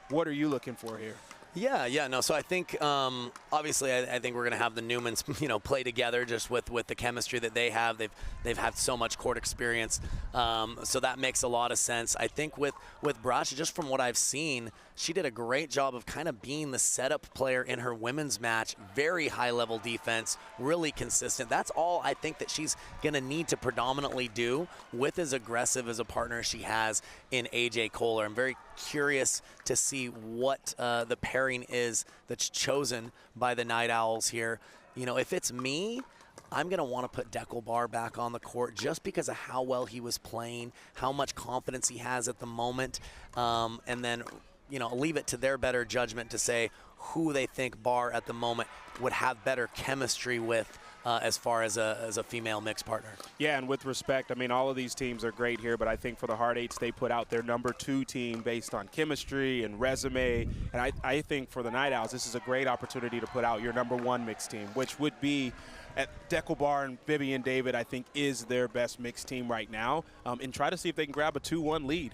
What are you looking for here? Yeah, no. So I think, obviously, I think we're going to have the Newmans, play together just with the chemistry that they have. They've had so much court experience, so that makes a lot of sense. I think with Brascia, just from what I've seen, she did a great job of kind of being the setup player in her women's match. Very high-level defense, really consistent. That's all I think that she's going to need to predominantly do with as aggressive as a partner she has in AJ Koller. I'm very curious to see what the pairing is that's chosen by the Night Owls here. If it's me, I'm going to want to put Dekel back on the court just because of how well he was playing, how much confidence he has at the moment, and then leave it to their better judgment to say who they think Barr at the moment would have better chemistry with as far as a female mixed partner. Yeah, and with respect, I mean, all of these teams are great here, but I think for the Hard Eights, they put out their #2 team based on chemistry and resume. And I think for the Night Owls, this is a great opportunity to put out your #1 mixed team, which would be at Dekel and Vivienne David, I think, is their best mixed team right now, and try to see if they can grab a 2-1 lead.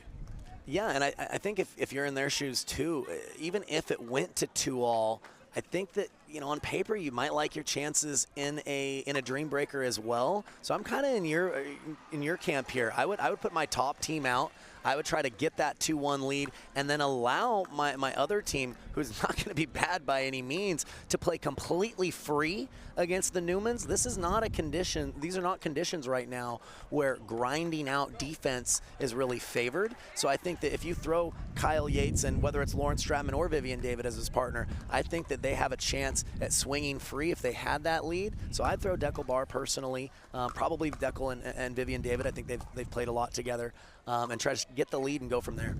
Yeah, and I think if you're in their shoes too, even if it went to 2-all, I think that on paper you might like your chances in a dream breaker as well. So I'm kind of in your camp here. I would put my top team out. I would try to get that 2-1 lead and then allow my other team, who's not going to be bad by any means, to play completely free against the Newmans. This is not a condition. These are not conditions right now where grinding out defense is really favored. So I think that if you throw Kyle Yates and whether it's Lauren Stratman or Vivienne David as his partner, I think that they have a chance at swinging free if they had that lead. So I'd throw Dekel personally, probably Dekel and Vivienne David. I think they've played a lot together, and try to get the lead and go from there.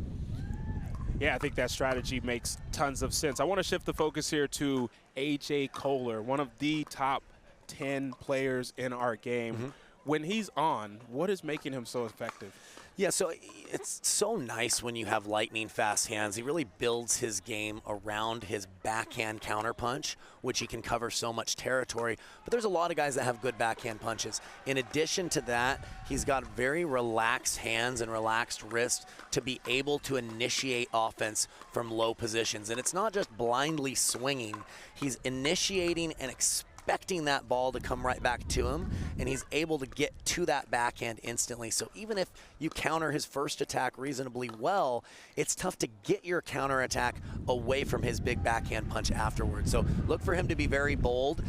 Yeah, I think that strategy makes tons of sense. I want to shift the focus here to AJ Koller, one of the top 10 players in our game. When he's on, what is making him so effective? Yeah, so it's so nice when you have lightning fast hands. He really builds his game around his backhand counterpunch, which he can cover so much territory. But there's a lot of guys that have good backhand punches. In addition to that, he's got very relaxed hands and relaxed wrists to be able to initiate offense from low positions. And it's not just blindly swinging. He's initiating and expecting that ball to come right back to him, and he's able to get to that backhand instantly. So even if you counter his first attack reasonably well, it's tough to get your counter attack away from his big backhand punch afterwards. So look for him to be very bold.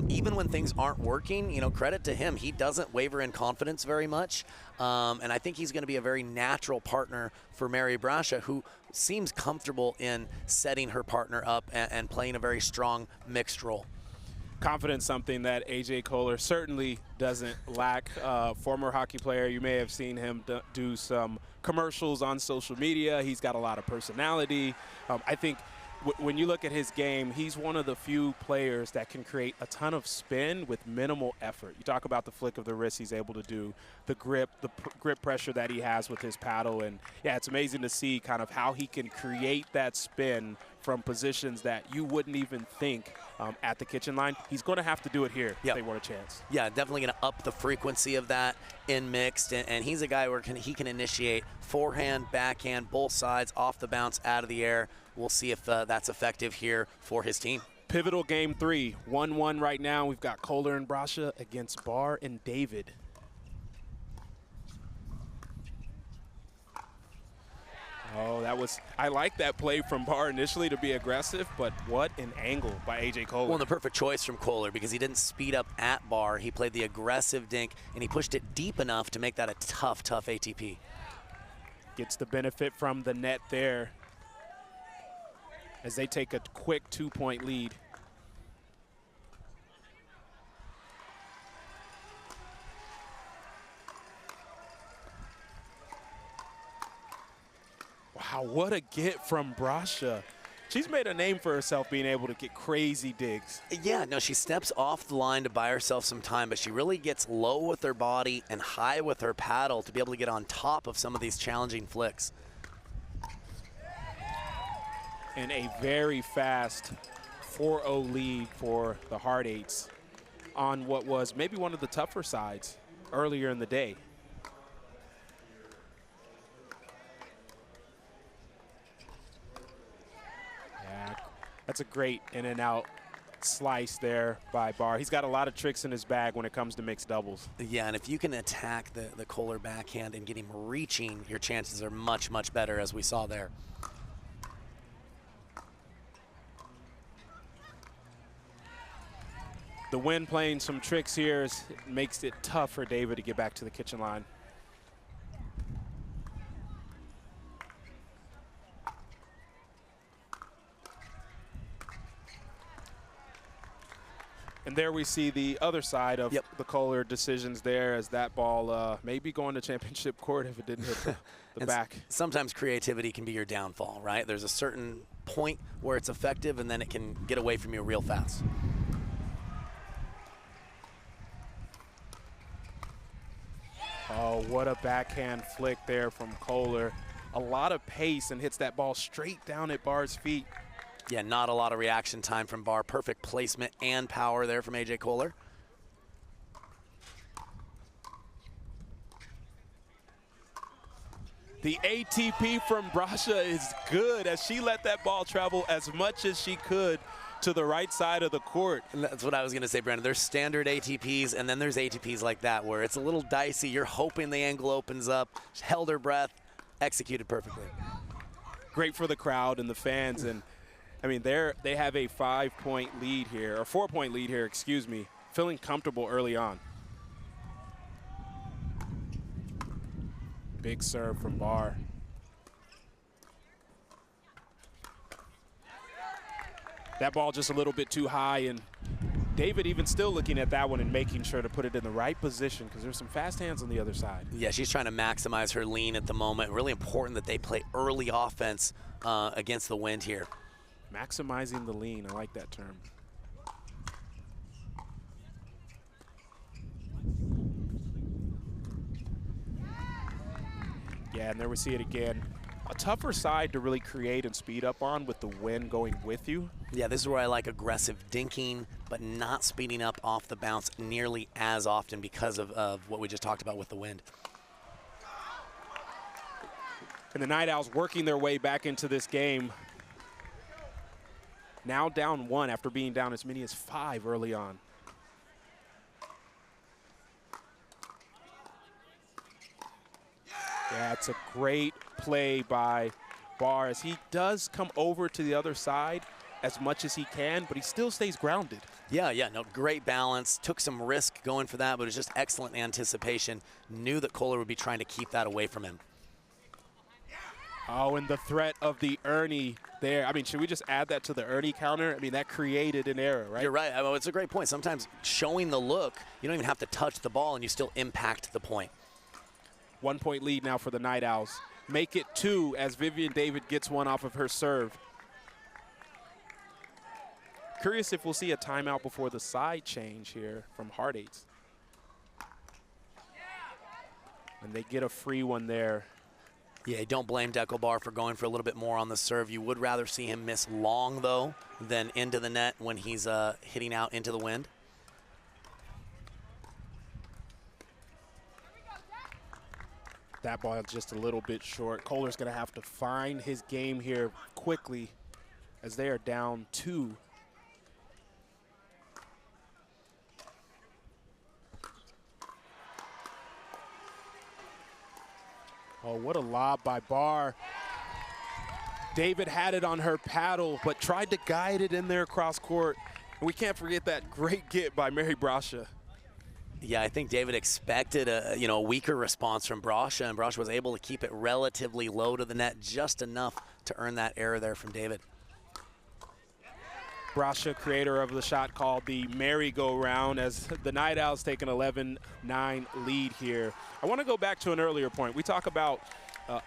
Even when things aren't working, credit to him. He doesn't waver in confidence very much, and I think he's going to be a very natural partner for Mary Brascia, who seems comfortable in setting her partner up and playing a very strong mixed role. Confidence, something that AJ Koller certainly doesn't lack. Former hockey player, you may have seen him do some commercials on social media. He's got a lot of personality. I think when you look at his game, he's one of the few players that can create a ton of spin with minimal effort. You talk about the flick of the wrist he's able to do, the grip pressure that he has with his paddle. And, yeah, it's amazing to see kind of how he can create that spin from positions that you wouldn't even think at the kitchen line. He's going to have to do it here if they want a chance. Yeah, definitely going to up the frequency of that in mixed. And he's a guy where he can initiate forehand, backhand, both sides, off the bounce, out of the air. We'll see if that's effective here for his team. Pivotal game 3, 1-1 right now. We've got Koller and Brascia against Barr and David. Oh, I like that play from Barr initially to be aggressive, but what an angle by AJ Koller. Well, the perfect choice from Koller because he didn't speed up at Barr. He played the aggressive dink, and he pushed it deep enough to make that a tough ATP. Gets the benefit from the net there as they take a quick 2-point lead. Wow, what a get from Brascia. She's made a name for herself being able to get crazy digs. Yeah, no, she steps off the line to buy herself some time, but she really gets low with her body and high with her paddle to be able to get on top of some of these challenging flicks. And a very fast 4-0 lead for the Hard Eights on what was maybe one of the tougher sides earlier in the day. Yeah, that's a great in and out slice there by Barr. He's got a lot of tricks in his bag when it comes to mixed doubles. Yeah, and if you can attack the Koller backhand and get him reaching, your chances are much, much better, as we saw there. The wind playing some tricks here makes it tough for David to get back to the kitchen line. And there we see the other side of the Koller decisions there, as that ball may be going to championship court if it didn't hit the back. Sometimes creativity can be your downfall, right? There's a certain point where it's effective, and then it can get away from you real fast. Oh, what a backhand flick there from Koller. A lot of pace, and hits that ball straight down at Barr's feet. Yeah, not a lot of reaction time from Barr. Perfect placement and power there from A.J. Koller. The ATP from Brascia is good, as she let that ball travel as much as she could to the right side of the court. And that's what I was going to say, Brandon. There's standard ATPs, and then there's ATPs like that where it's a little dicey. You're hoping the angle opens up. She held her breath, executed perfectly. Great for the crowd and the fans. And I mean, they have a 5-point lead here, or 4-point lead here, excuse me, feeling comfortable early on. Big serve from Barr. That ball just a little bit too high, and David even still looking at that one and making sure to put it in the right position, because there's some fast hands on the other side. Yeah, she's trying to maximize her lean at the moment. Really important that they play early offense against the wind here. Maximizing the lean, I like that term. Yeah, and there we see it again. A tougher side to really create and speed up on with the wind going with you. Yeah, this is where I like aggressive dinking, but not speeding up off the bounce nearly as often because of what we just talked about with the wind. And the Night Owls working their way back into this game. Now down 1 after being down as many as 5 early on. Yeah, it's a great play by Barr, as he does come over to the other side as much as he can, but he still stays grounded. Yeah, no, great balance. Took some risk going for that, but it was just excellent anticipation. Knew that Koller would be trying to keep that away from him. Oh, and the threat of the Ernie there. I mean, should we just add that to the Ernie counter? I mean, that created an error, right? You're right. Well, it's a great point. Sometimes showing the look, you don't even have to touch the ball, and you still impact the point. 1-point lead now for the Night Owls. Make it 2 as Vivienne David gets one off of her serve. Curious if we'll see a timeout before the side change here from Hard Eights. And they get a free one there. Yeah, don't blame Dekel Barr for going for a little bit more on the serve. You would rather see him miss long, though, than into the net when he's hitting out into the wind. That ball is just a little bit short. Koller's going to have to find his game here quickly, as they are down 2. Oh, what a lob by Barr. David had it on her paddle, but tried to guide it in there across court. And we can't forget that great get by Mary Brascia. Yeah, I think David expected a weaker response from Brascia, and Brascia was able to keep it relatively low to the net, just enough to earn that error there from David. Brascia, creator of the shot called the merry-go-round, as the Night Owls take an 11-9 lead here. I want to go back to an earlier point. We talk about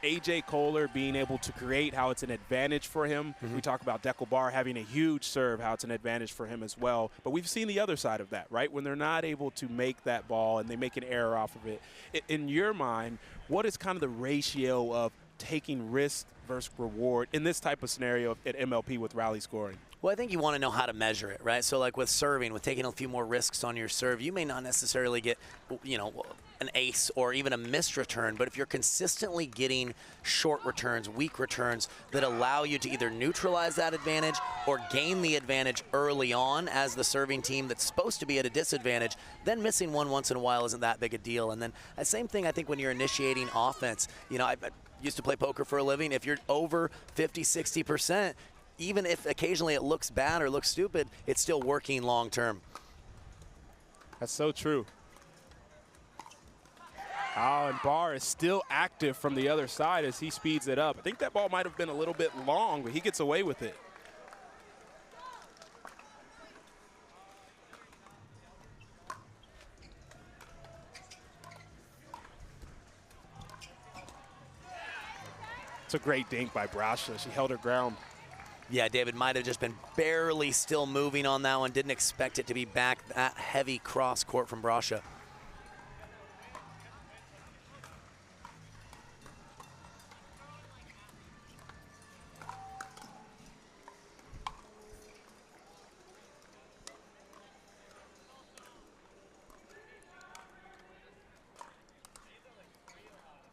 A.J. Koller being able to create, how it's an advantage for him. We talk about Dekel having a huge serve, how it's an advantage for him as well. But we've seen the other side of that, right? When they're not able to make that ball and they make an error off of it. In your mind, what is kind of the ratio of taking risk versus reward in this type of scenario at MLP with rally scoring? Well, I think you want to know how to measure it, right? So like with serving, with taking a few more risks on your serve, you may not necessarily get, you know, an ace or even a missed return, but if you're consistently getting short returns, weak returns that allow you to either neutralize that advantage or gain the advantage early on as the serving team that's supposed to be at a disadvantage, then missing one once in a while isn't that big a deal. And then the same thing, I think, when you're initiating offense. You know, I used to play poker for a living. If you're over 50, 60%, even if occasionally it looks bad or looks stupid, it's still working long term. That's so true. Oh, and Barr is still active from the other side as he speeds it up. I think that ball might have been a little bit long, but he gets away with it. It's a great dink by Brascia. She held her ground. Yeah, David might have just been barely still moving on that one. Didn't expect it to be back that heavy cross court from Brascia.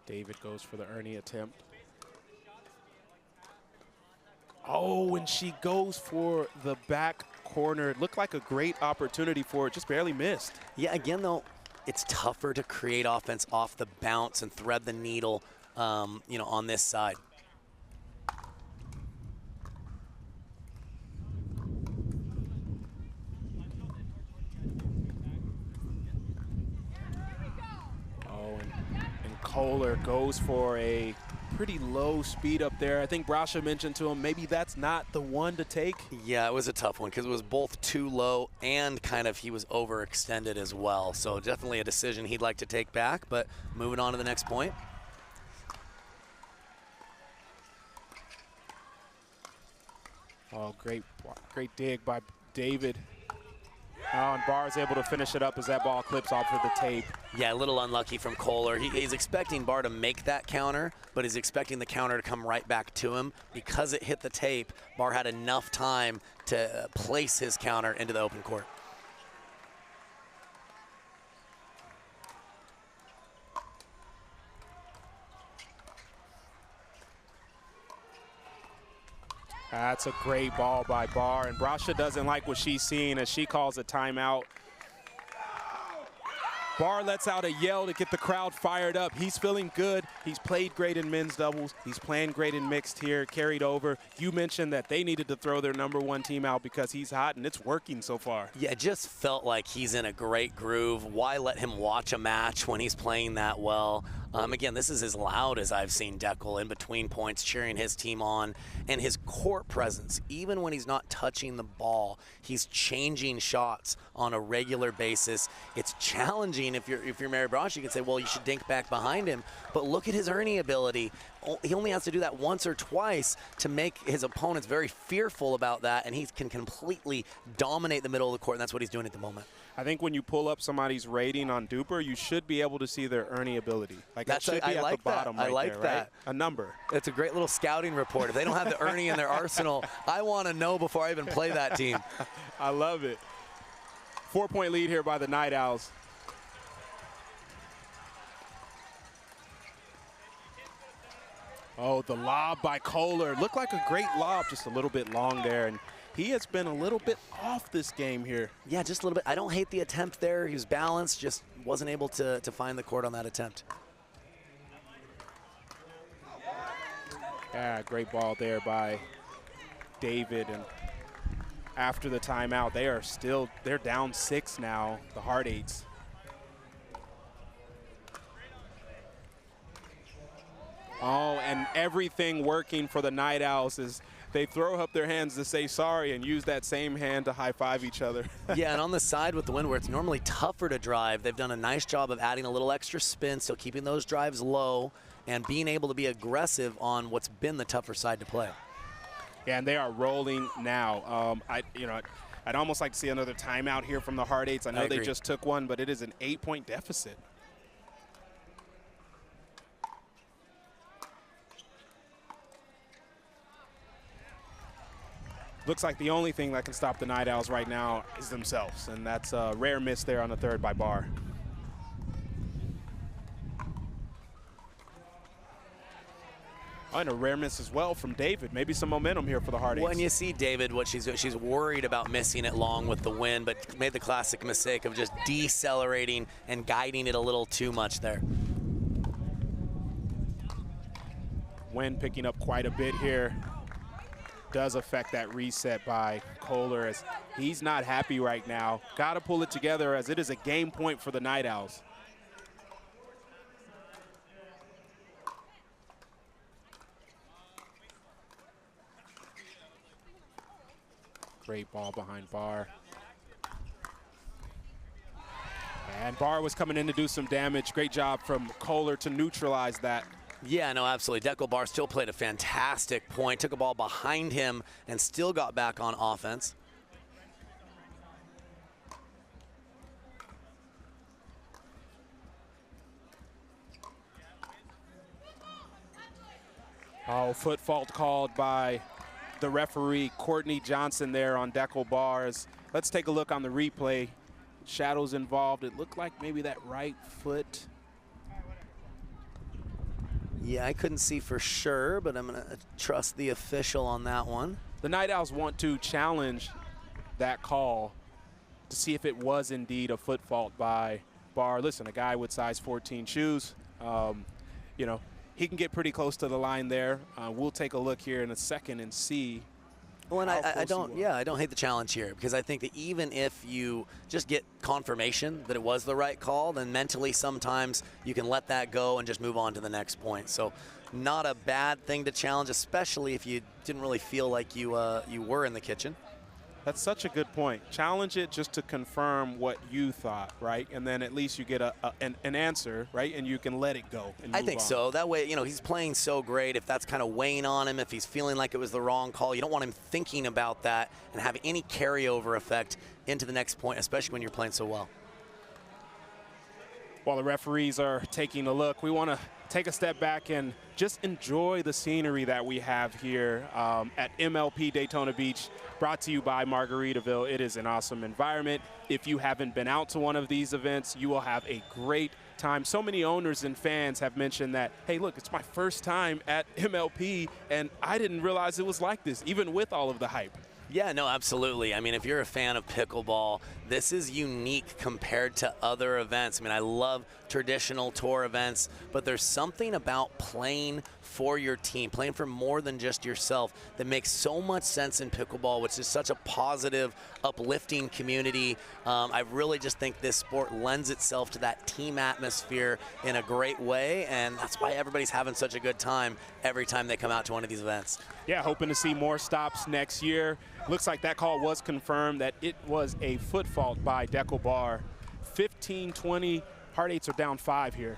David goes for the Ernie attempt. Oh, and she goes for the back corner. It looked like a great opportunity for it, just barely missed. Yeah, again, though, it's tougher to create offense off the bounce and thread the needle, you know, on this side. Oh, and Koller goes for a pretty low speed up there. I think Brascia mentioned to him maybe that's not the one to take. Yeah, it was a tough one because it was both too low and kind of he was overextended as well. So definitely a decision he'd like to take back, but moving on to the next point. Oh, great dig by David. Oh, and Barr is able to finish it up as that ball clips off of the tape. Yeah, a little unlucky from Koller. He's expecting Barr to make that counter, but he's expecting the counter to come right back to him. Because it hit the tape, Barr had enough time to place his counter into the open court. That's a great ball by Barr, and Brascia doesn't like what she's seeing as she calls a timeout. Barr lets out a yell to get the crowd fired up. He's feeling good. He's played great in men's doubles. He's playing great in mixed here, carried over. You mentioned that they needed to throw their #1 team out because he's hot, and it's working so far. Yeah, it just felt like he's in a great groove. Why let him watch a match when he's playing that well? Again, this is as loud as I've seen Dekel in between points, cheering his team on. And his court presence, even when he's not touching the ball, he's changing shots on a regular basis. It's challenging if you're Mary Brascia. You can say, well, you should dink back behind him. But look at his Ernie ability. He only has to do that once or twice to make his opponents very fearful about that, and he can completely dominate the middle of the court, and that's what he's doing at the moment. I think when you pull up somebody's rating on Duper, you should be able to see their Ernie ability. Like that should be at the bottom right there, right? I like that. A number. It's a great little scouting report. If they don't have the Ernie in their arsenal, I want to know before I even play that team. I love it. 4-point lead here by the Night Owls. Oh, the lob by Koller. Looked like a great lob, just a little bit long there. And he has been a little bit off this game here. Yeah, just a little bit. I don't hate the attempt there. He was balanced, just wasn't able to find the court on that attempt. Yeah, great ball there by David. And after the timeout, they're down 6 now, the Hard Eights. Oh, and everything working for the Night Owls is they throw up their hands to say sorry and use that same hand to high-five each other. Yeah, and on the side with the wind where it's normally tougher to drive, they've done a nice job of adding a little extra spin, so keeping those drives low and being able to be aggressive on what's been the tougher side to play. Yeah, and they are rolling now. I'd almost like to see another timeout here from the Hard Eights. I know they just took one, but it is an 8-point deficit. Looks like the only thing that can stop the Night Owls right now is themselves, and that's a rare miss there on the third by Barr. Oh, and a rare miss as well from David. Maybe some momentum here for the Hard Eights. When you see David, what she's doing, she's worried about missing it long with the wind, but made the classic mistake of just decelerating and guiding it a little too much there. Wind picking up quite a bit here. Does affect that reset by Koller, as he's not happy right now. Got to pull it together, as it is a game point for the Night Owls. Great ball behind Barr. And Barr was coming in to do some damage. Great job from Koller to neutralize that. Yeah, no, absolutely. Dekel Barr still played a fantastic point, took a ball behind him, and still got back on offense. Oh, foot fault called by the referee, Courtney Johnson, there on Dekel Barr's. Let's take a look on the replay. Shadows involved. It looked like maybe that right foot. Yeah, I couldn't see for sure, but I'm going to trust the official on that one. The Night Owls want to challenge that call to see if it was indeed a foot fault by Barr. Listen, a guy with size 14 shoes, he can get pretty close to the line there. We'll take a look here in a second and see. Well, and I don't hate the challenge here, because I think that even if you just get confirmation that it was the right call, then mentally sometimes you can let that go and just move on to the next point. So not a bad thing to challenge, especially if you didn't really feel like you were in the kitchen. That's such a good point. Challenge it just to confirm what you thought, right? And then at least you get an answer, right? And you can let it go and move I think on. so. That way, he's playing so great. If that's kind of weighing on him, if he's feeling like it was the wrong call, you don't want him thinking about that and have any carryover effect into the next point, especially when you're playing so well. While the referees are taking a look, we want to take a step back and just enjoy the scenery that we have here at MLP Daytona Beach, brought to you by Margaritaville. It is an awesome environment. If you haven't been out to one of these events, you will have a great time. So many owners and fans have mentioned that, hey, look, it's my first time at MLP, and I didn't realize it was like this, even with all of the hype. Yeah, no, absolutely. I mean, if you're a fan of pickleball, this is unique compared to other events. I mean, I love traditional tour events, but there's something about playing for your team, playing for more than just yourself, that makes so much sense in pickleball, which is such a positive, uplifting community. I really just think this sport lends itself to that team atmosphere in a great way, and that's why everybody's having such a good time every time they come out to one of these events. Yeah, hoping to see more stops next year. Looks like that call was confirmed, that it was a foot fault by Dekel Barr. 15-20, Hard Eights are down 5 here.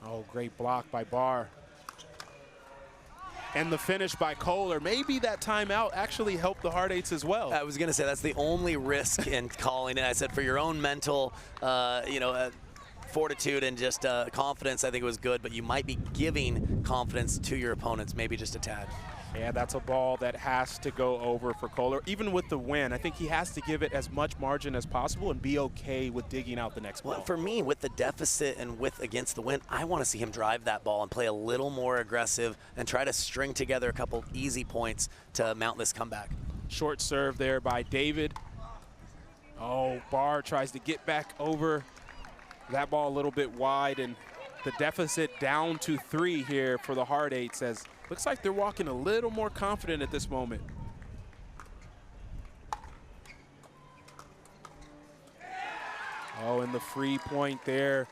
Oh, great block by Barr. And the finish by Koller. Maybe that timeout actually helped the Hard Eights as well. I was going to say that's the only risk in calling it. I said for your own mental, fortitude and just confidence, I think it was good, but you might be giving confidence to your opponents, maybe just a tad. Yeah, that's a ball that has to go over for Koller. Even with the win, I think he has to give it as much margin as possible and be okay with digging out the next ball. Well, for me, with the deficit and with against the wind, I want to see him drive that ball and play a little more aggressive and try to string together a couple easy points to mount this comeback. Short serve there by David. Oh, Barr tries to get back over that ball a little bit wide, and the deficit down to 3 here for the Hard Eights, as looks like they're walking a little more confident at this moment. Oh, and the free point there.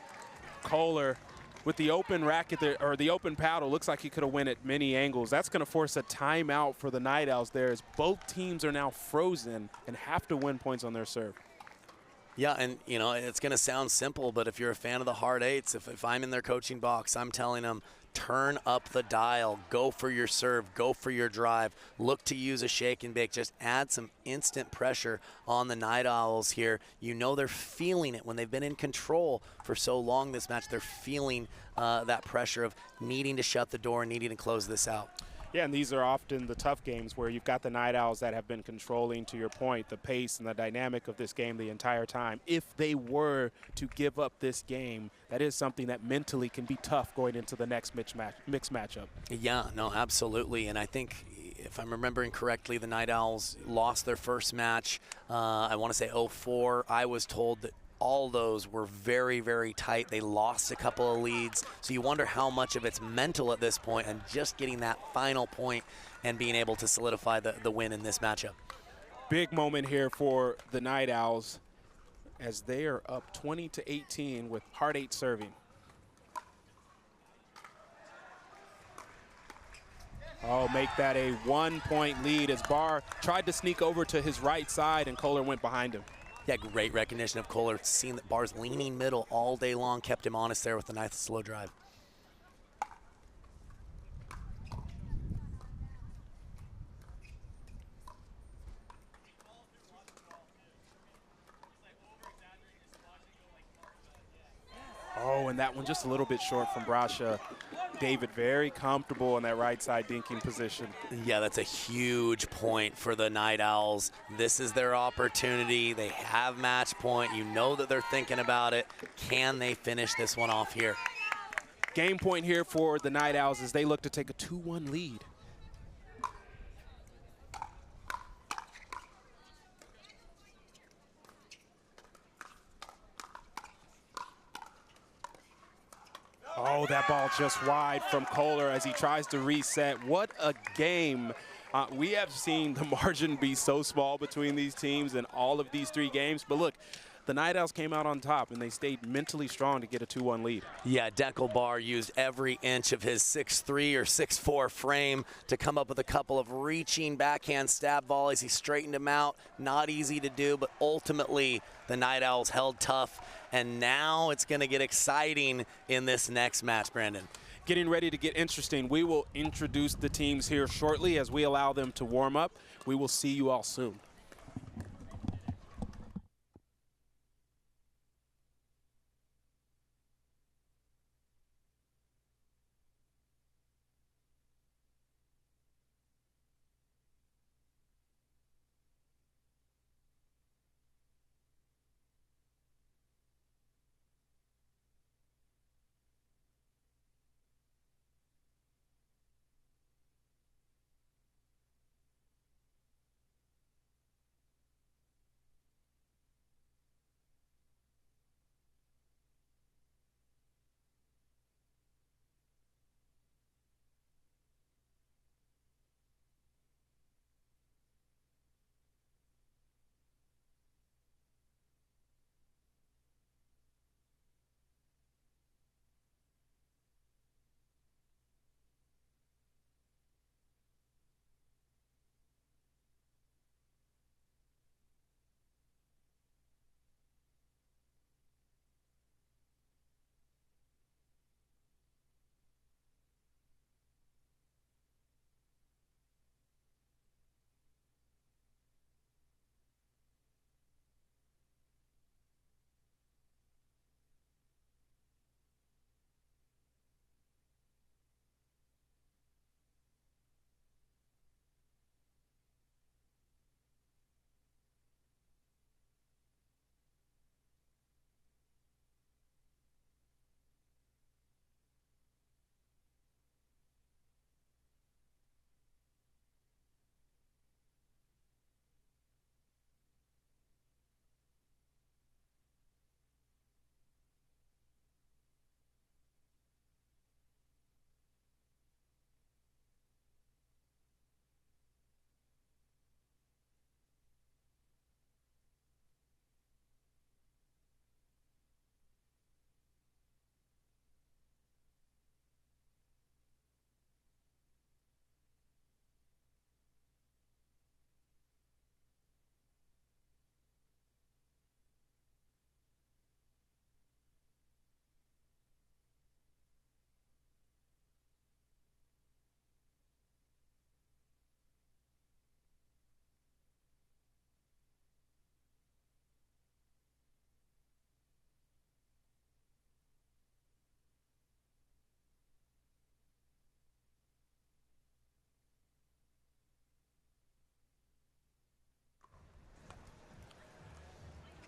Koller with the open racket there, or the open paddle, looks like he could have went at many angles. That's going to force a timeout for the Night Owls there, as both teams are now frozen and have to win points on their serve. Yeah, and you know, it's going to sound simple, but if you're a fan of the Hard Eights, if I'm in their coaching box, I'm telling them, turn up the dial, go for your serve, go for your drive, look to use a shake and bake, just add some instant pressure on the Night Owls here. You know they're feeling it when they've been in control for so long this match. They're feeling that pressure of needing to shut the door, needing to close this out. Yeah, and these are often the tough games where you've got the Night Owls that have been controlling, to your point, the pace and the dynamic of this game the entire time. If they were to give up this game, that is something that mentally can be tough going into the next mixed matchup. Yeah, no, absolutely. And I think, if I'm remembering correctly, the Night Owls lost their first match, I want to say 0-4. I was told that all those were very, very tight. They lost a couple of leads. So you wonder how much of it's mental at this point and just getting that final point and being able to solidify the win in this matchup. Big moment here for the Night Owls as they are up 20-18 with Hard Eight serving. Oh, make that a 1-point lead as Barr tried to sneak over to his right side and Koller went behind him. Yeah, great recognition of Koller, seeing that Barr's leaning middle all day long, kept him honest there with a nice slow drive. Oh, and that one just a little bit short from Brascia. David very comfortable in that right side dinking position. Yeah, that's a huge point for the Night Owls. This is their opportunity. They have match point. You know that they're thinking about it. Can they finish this one off here? Game point here for the Night Owls as they look to take a 2-1 lead. Oh, that ball just wide from Koller as he tries to reset. What a game. We have seen the margin be so small between these teams in all of these 3 games. But look, the Night Owls came out on top, and they stayed mentally strong to get a 2-1 lead. Yeah, Dekel Barr used every inch of his 6'3" or 6'4" frame to come up with a couple of reaching backhand stab volleys. He straightened him out. Not easy to do, but ultimately the Night Owls held tough. And now it's going to get exciting in this next match, Brandon. Getting ready to get interesting. We will introduce the teams here shortly as we allow them to warm up. We will see you all soon.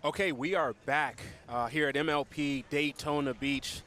Okay, we are back here at MLP Daytona Beach,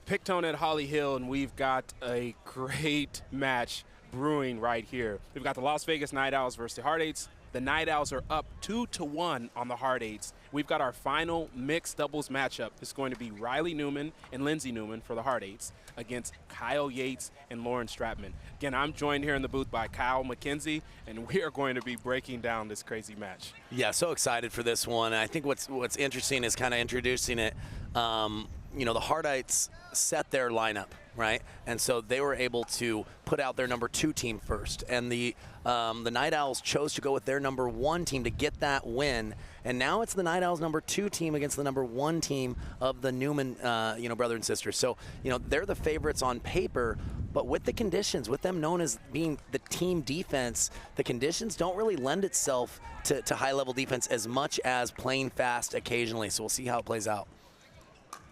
Picktone at Holly Hill, and we've got a great match brewing right here. We've got the Las Vegas Night Owls versus the Hard Eights. The Night Owls are up 2-1 on the Hard Eights. We've got our final mixed doubles matchup. It's going to be Riley Newman and Lindsay Newman for the Hard Eights against Kyle Yates and Lauren Stratman. Again, I'm joined here in the booth by Kyle McKenzie, and we are going to be breaking down this crazy match. Yeah, so excited for this one. I think what's interesting is kind of introducing it. You know, the Hard Eights set their lineup, right? And so they were able to put out their number 2 team first. And the Night Owls chose to go with their number 1 team to get that win. And now it's the Night Owls number 2 team against the number 1 team of the Newman, brother and sister. So, they're the favorites on paper, but with the conditions, with them known as being the team defense, the conditions don't really lend itself to high-level defense as much as playing fast occasionally. So we'll see how it plays out.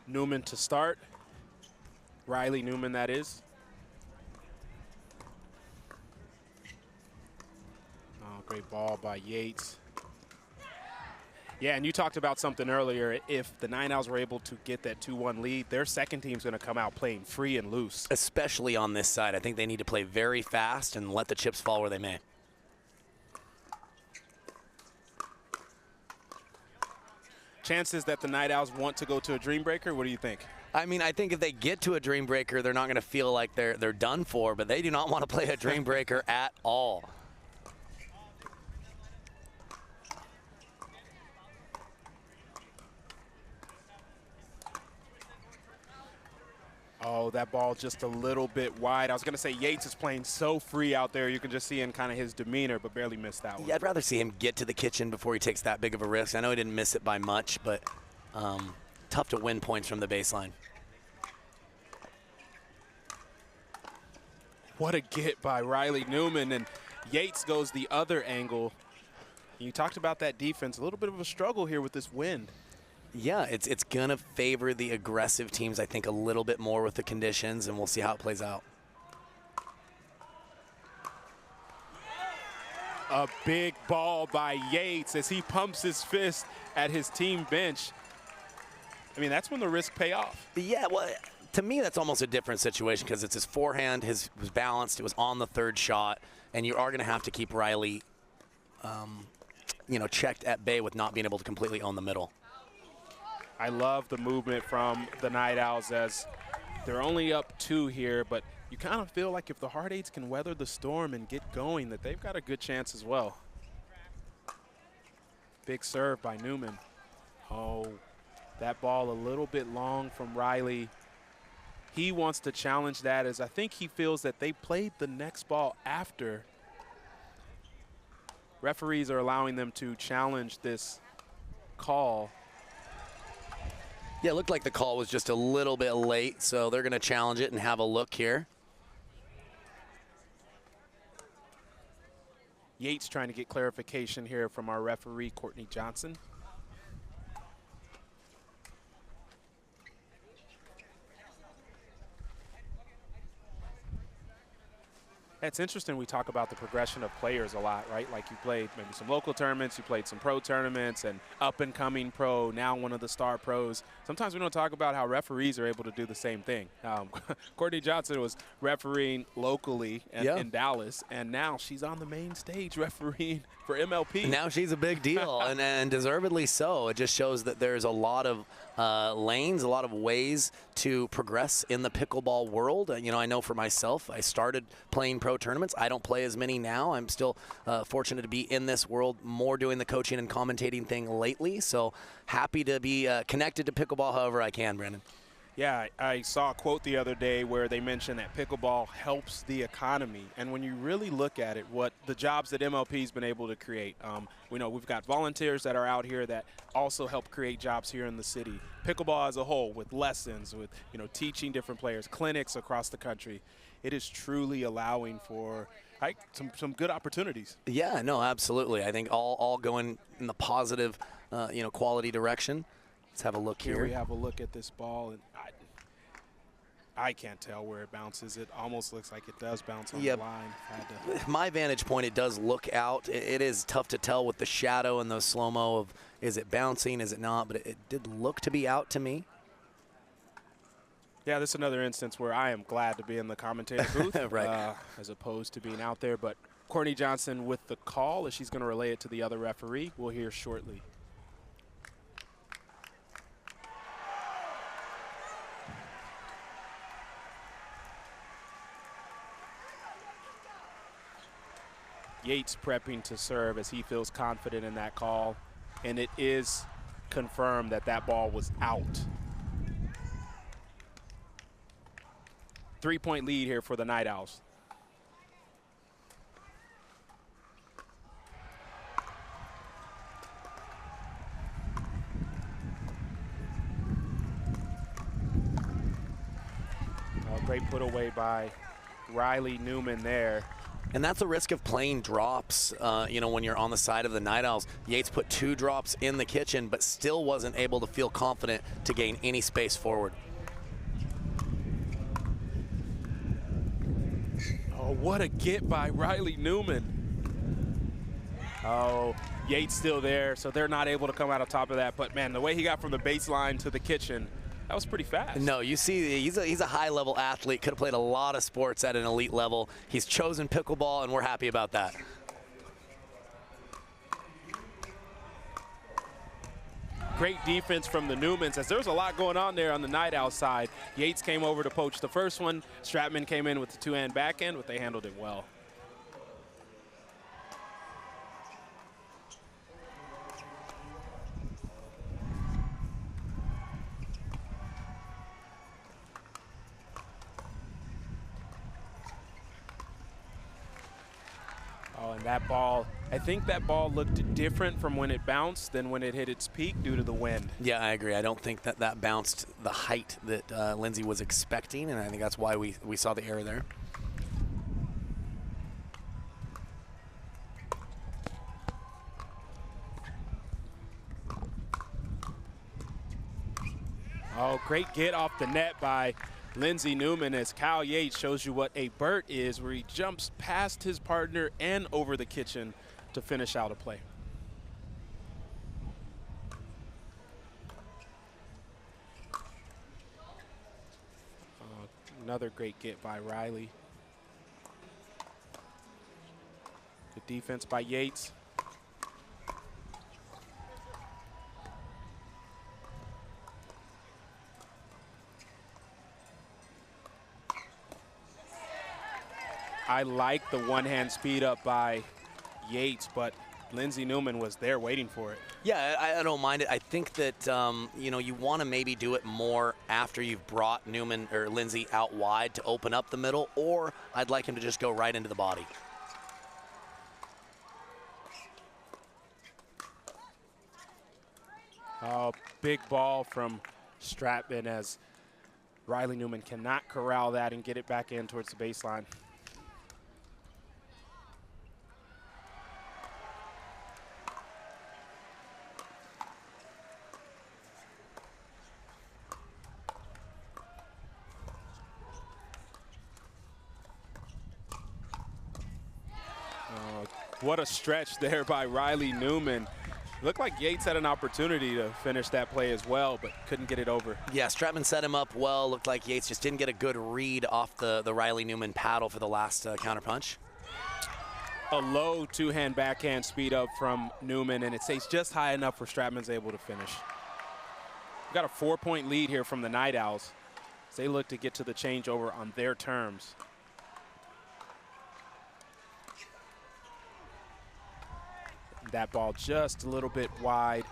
Newman to start. Riley Newman, that is. Oh, great ball by Yates. Yeah, and you talked about something earlier. If the Night Owls were able to get that 2-1 lead, their second team's going to come out playing free and loose. Especially on this side. I think they need to play very fast and let the chips fall where they may. Chances that the Night Owls want to go to a Dream Breaker? What do you think? I mean, I think if they get to a Dream Breaker, they're not going to feel like they're done for, but they do not want to play a Dream Breaker at all. Oh, that ball just a little bit wide. I was going to say Yates is playing so free out there. You can just see in kind of his demeanor, but barely missed that one. Yeah, I'd rather see him get to the kitchen before he takes that big of a risk. I know he didn't miss it by much, but tough to win points from the baseline. What a get by Riley Newman, and Yates goes the other angle. You talked about that defense, a little bit of a struggle here with this wind. Yeah, it's going to favor the aggressive teams, I think, a little bit more with the conditions, and we'll see how it plays out. A big ball by Yates as he pumps his fist at his team bench. I mean, that's when the risks pay off. Yeah, well, to me, that's almost a different situation because it's his forehand, was balanced, it was on the third shot, and you are going to have to keep Riley, checked at bay with not being able to completely own the middle. I love the movement from the Night Owls as they're only up 2 here, but you kind of feel like if the Hard Eights can weather the storm and get going, that they've got a good chance as well. Big serve by Newman. Oh, that ball a little bit long from Riley. He wants to challenge that as I think he feels that they played the next ball after. Referees are allowing them to challenge this call. Yeah, it looked like the call was just a little bit late, so they're going to challenge it and have a look here. Yates trying to get clarification here from our referee, Courtney Johnson. It's interesting we talk about the progression of players a lot, right? Like you played maybe some local tournaments, you played some pro tournaments, and up-and-coming pro, now one of the star pros. Sometimes we don't talk about how referees are able to do the same thing. Courtney Johnson was refereeing locally in Dallas, and now she's on the main stage refereeing for MLP. Now she's a big deal, and deservedly so. It just shows that there's a lot of lanes, a lot of ways to progress in the pickleball world. I know for myself, I started playing pro tournaments. I don't play as many now. I'm still fortunate to be in this world, more doing the coaching and commentating thing lately. So happy to be connected to pickleball however I can, Brandon. Yeah, I saw a quote the other day where they mentioned that pickleball helps the economy. And when you really look at it, what the jobs that MLP's been able to create, we know we've got volunteers that are out here that also help create jobs here in the city. Pickleball as a whole, with lessons, with teaching different players, clinics across the country. It is truly allowing for some good opportunities. Yeah, no, absolutely. I think all going in the positive, quality direction. Let's have a look here. Here we have a look at this ball. And I can't tell where it bounces. It almost looks like it does bounce on the line. My vantage point, it does look out. It is tough to tell with the shadow and the slow-mo of is it bouncing, is it not, but it did look to be out to me. Yeah, this is another instance where I am glad to be in the commentator booth right. As opposed to being out there. But Courtney Johnson with the call as she's going to relay it to the other referee. We'll hear shortly. Yates prepping to serve as he feels confident in that call. And it is confirmed that that ball was out. 3-point lead here for the Night Owls. Great put away by Riley Newman there. And that's the risk of playing drops, you know, when you're on the side of the Night Owls. Yates put 2 drops in the kitchen, but still wasn't able to feel confident to gain any space forward. Oh, what a get by Riley Newman. Oh, Yates still there, so they're not able to come out on top of that. But, man, the way he got from the baseline to the kitchen, that was pretty fast. No, you see, he's a high-level athlete, could have played a lot of sports at an elite level. He's chosen pickleball, and we're happy about that. Great defense from the Newmans, as there was a lot going on there on the Night Owl side. Yates came over to poach the first one. Stratman came in with the 2-hand backhand, but they handled it well. Oh, and that ball, I think that ball looked different from when it bounced than when it hit its peak due to the wind. Yeah, I agree. I don't think that bounced the height that Lindsay was expecting, and I think that's why we saw the error there. Oh, great get off the net by Lindsay Newman as Cal Yates shows you what a Burt is, where he jumps past his partner and over the kitchen to finish out a play. Another great get by Riley. Good defense by Yates. I like the one-hand speed up by Yates, but Lindsay Newman was there waiting for it. Yeah, I don't mind it. I think that, you know, you want to maybe do it more after you've brought Newman or Lindsay out wide to open up the middle, or I'd like him to just go right into the body. Oh, big ball from Stratman as Riley Newman cannot corral that and get it back in towards the baseline. What a stretch there by Riley Newman. Looked like Yates had an opportunity to finish that play as well, but couldn't get it over. Yeah, Stratman set him up well. Looked like Yates just didn't get a good read off the Riley Newman paddle for the last counterpunch. A low 2-hand backhand speed up from Newman, and it stays just high enough for Stratman's able to finish. We've got a 4-point lead here from the Night Owls as they look to get to the changeover on their terms. That ball just a little bit wide.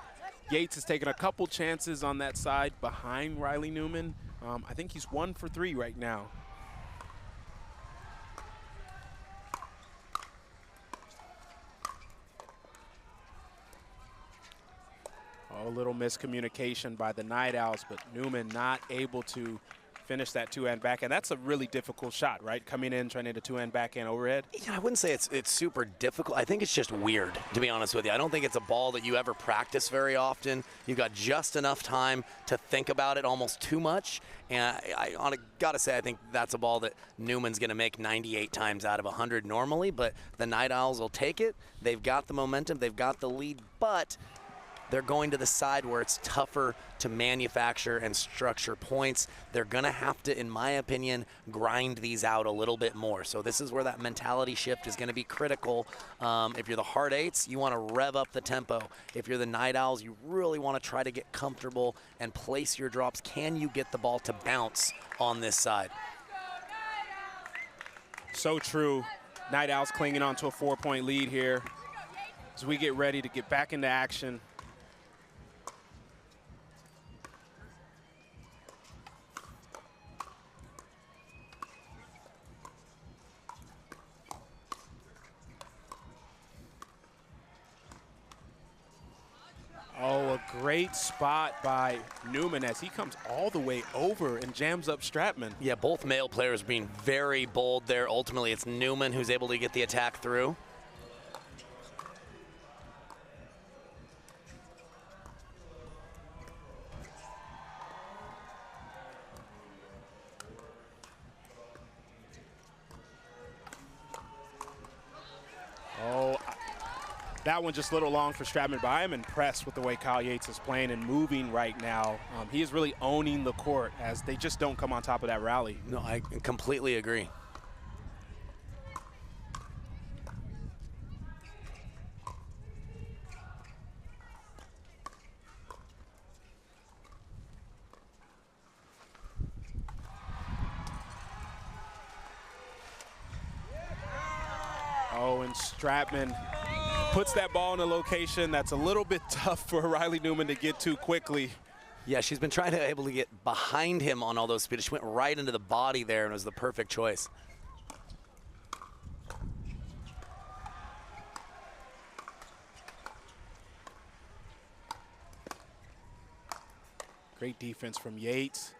Yates has taken a couple chances on that side behind Riley Newman. I think he's 1 for 3 right now. Oh, a little miscommunication by the Night Owls, but Newman not able to finish that two-hand backhand. That's a really difficult shot, right? Coming in, trying to two-hand backhand overhead. Yeah, I wouldn't say it's super difficult. I think it's just weird, to be honest with you. I don't think it's a ball that you ever practice very often. You've got just enough time to think about it almost too much. And I got to say, I think that's a ball that Newman's going to make 98 times out of 100 normally, but the Night Owls will take it. They've got the momentum. They've got the lead, but they're going to the side where it's tougher to manufacture and structure points. They're going to have to, in my opinion, grind these out a little bit more. So this is where that mentality shift is going to be critical. If you're the Hard Eights, you want to rev up the tempo. If you're the Night Owls, you really want to try to get comfortable and place your drops. Can you get the ball to bounce on this side? So true. Night Owls clinging on to a 4-point lead here as we get ready to get back into action. Oh, a great spot by Newman as he comes all the way over and jams up Stratman. Yeah, both male players being very bold there. Ultimately, it's Newman who's able to get the attack through. Oh, that one just a little long for Stratman, but I am impressed with the way Kyle Yates is playing and moving right now. He is really owning the court as they just don't come on top of that rally. No, I completely agree. Oh, and Stratman puts that ball in a location that's a little bit tough for Riley Newman to get to quickly. Yeah, she's been trying to able to get behind him on all those speeds. She went right into the body there and it was the perfect choice. Great defense from Yates.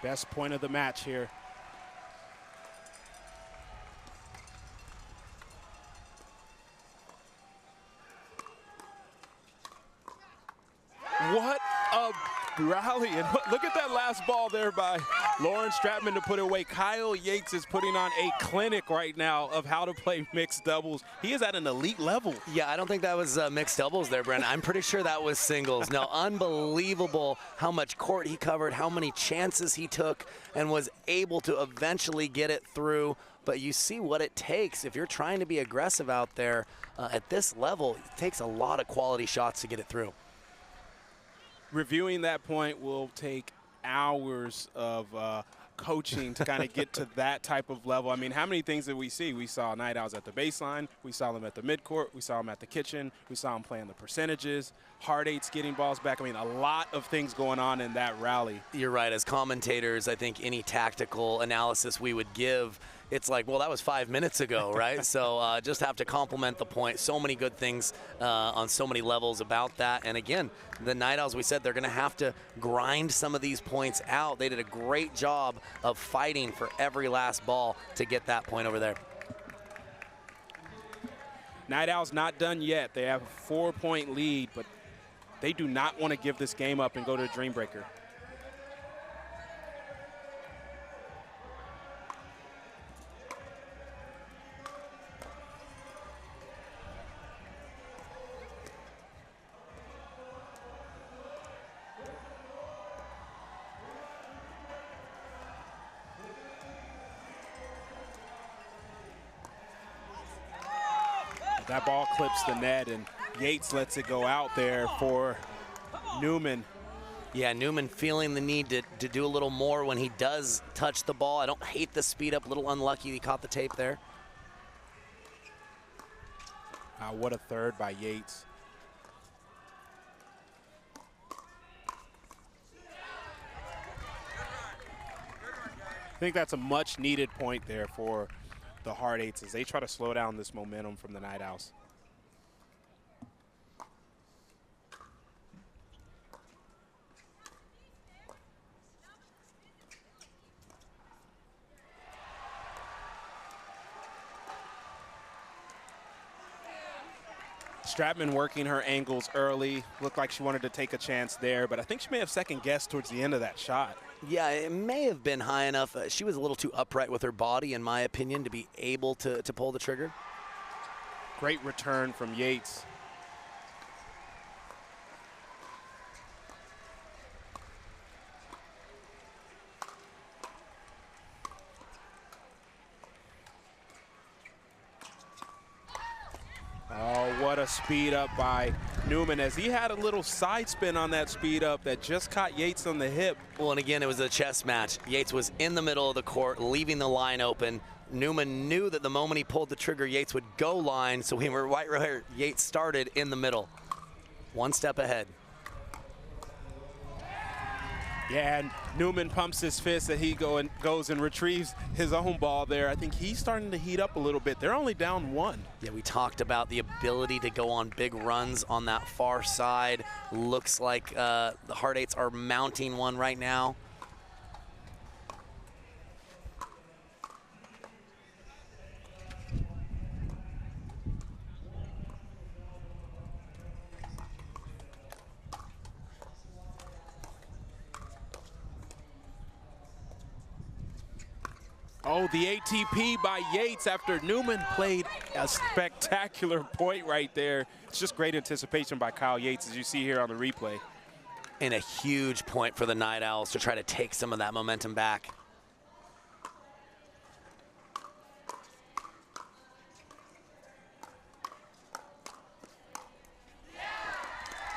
Best point of the match here. What a rally. And look at that last ball there by Lauren Stratman to put it away. Kyle Yates is putting on a clinic right now of how to play mixed doubles. He is at an elite level. Yeah, I don't think that was mixed doubles there, Brent. I'm pretty sure that was singles. No, unbelievable how much court he covered, how many chances he took, and was able to eventually get it through. But you see what it takes. If you're trying to be aggressive out there at this level, it takes a lot of quality shots to get it through. Reviewing that point will take hours of coaching to kind of get to that type of level. I mean, how many things did we see? We saw Night Owls at the baseline. We saw them at the midcourt. We saw them at the kitchen. We saw them playing the percentages. Hard Eights getting balls back. I mean, a lot of things going on in that rally. You're right. As commentators, I think any tactical analysis we would give, it's like, well, that was 5 minutes ago, right? So just have to compliment the point. So many good things on so many levels about that. And again, the Night Owls, we said they're going to have to grind some of these points out. They did a great job of fighting for every last ball to get that point over there. Night Owls not done yet. They have a 4-point lead, but they do not want to give this game up and go to a Dream Breaker. That ball clips the net, and Yates lets it go out there for Newman. Yeah, Newman feeling the need to do a little more when he does touch the ball. I don't hate the speed up, a little unlucky he caught the tape there. What a third by Yates. I think that's a much needed point there for the Hard Eights as they try to slow down this momentum from the Night Owls. Stratman working her angles early. Looked like she wanted to take a chance there, but I think she may have second-guessed towards the end of that shot. Yeah, it may have been high enough. She was a little too upright with her body, in my opinion, to be able to pull the trigger. Great return from Yates. Oh, what a speed up by Newman as he had a little side spin on that speed up that just caught Yates on the hip. Well, and again, it was a chess match. Yates was in the middle of the court, leaving the line open. Newman knew that the moment he pulled the trigger, Yates would go line, so we were right here. Yates started in the middle. One step ahead. Yeah, and Newman pumps his fist that he goes and retrieves his own ball there. I think he's starting to heat up a little bit. They're only down one. Yeah, we talked about the ability to go on big runs on that far side. Looks like the Hard Eights are mounting one right now. Oh, the ATP by Yates after Newman played a spectacular point right there. It's just great anticipation by Kyle Yates, as you see here on the replay. And a huge point for the Night Owls to try to take some of that momentum back.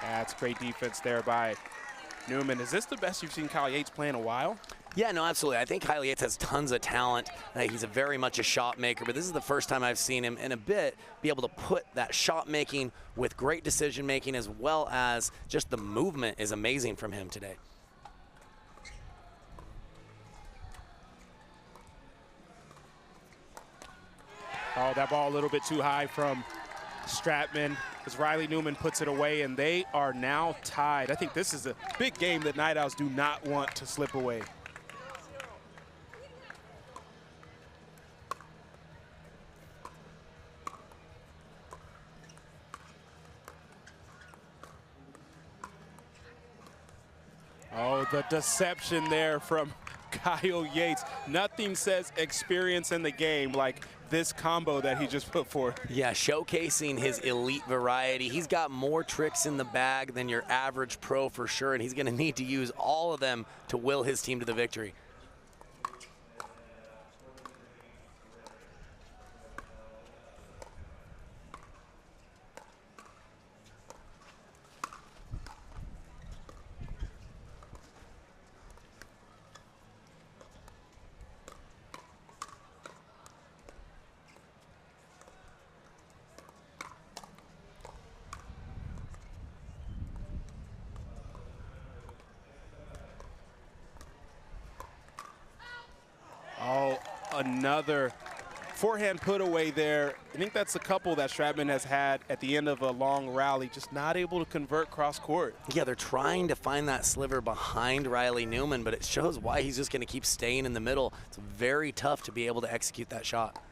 That's great defense there by Newman. Is this the best you've seen Kyle Yates play in a while? Yeah, no, absolutely. I think Kyle Yates has tons of talent. He's very much a shot maker, but this is the first time I've seen him in a bit be able to put that shot making with great decision making, as well as just the movement is amazing from him today. Oh, that ball a little bit too high from Stratman as Riley Newman puts it away, and they are now tied. I think this is a big game that Night Owls do not want to slip away. Oh, the deception there from Kyle Yates. Nothing says experience in the game like this combo that he just put forth. Yeah, showcasing his elite variety. He's got more tricks in the bag than your average pro for sure, and he's going to need to use all of them to will his team to the victory. Oh, another forehand put away there. I think that's a couple that Stratman has had at the end of a long rally, just not able to convert cross court. Yeah, they're trying to find that sliver behind Riley Newman, but it shows why he's just going to keep staying in the middle. It's very tough to be able to execute that shot.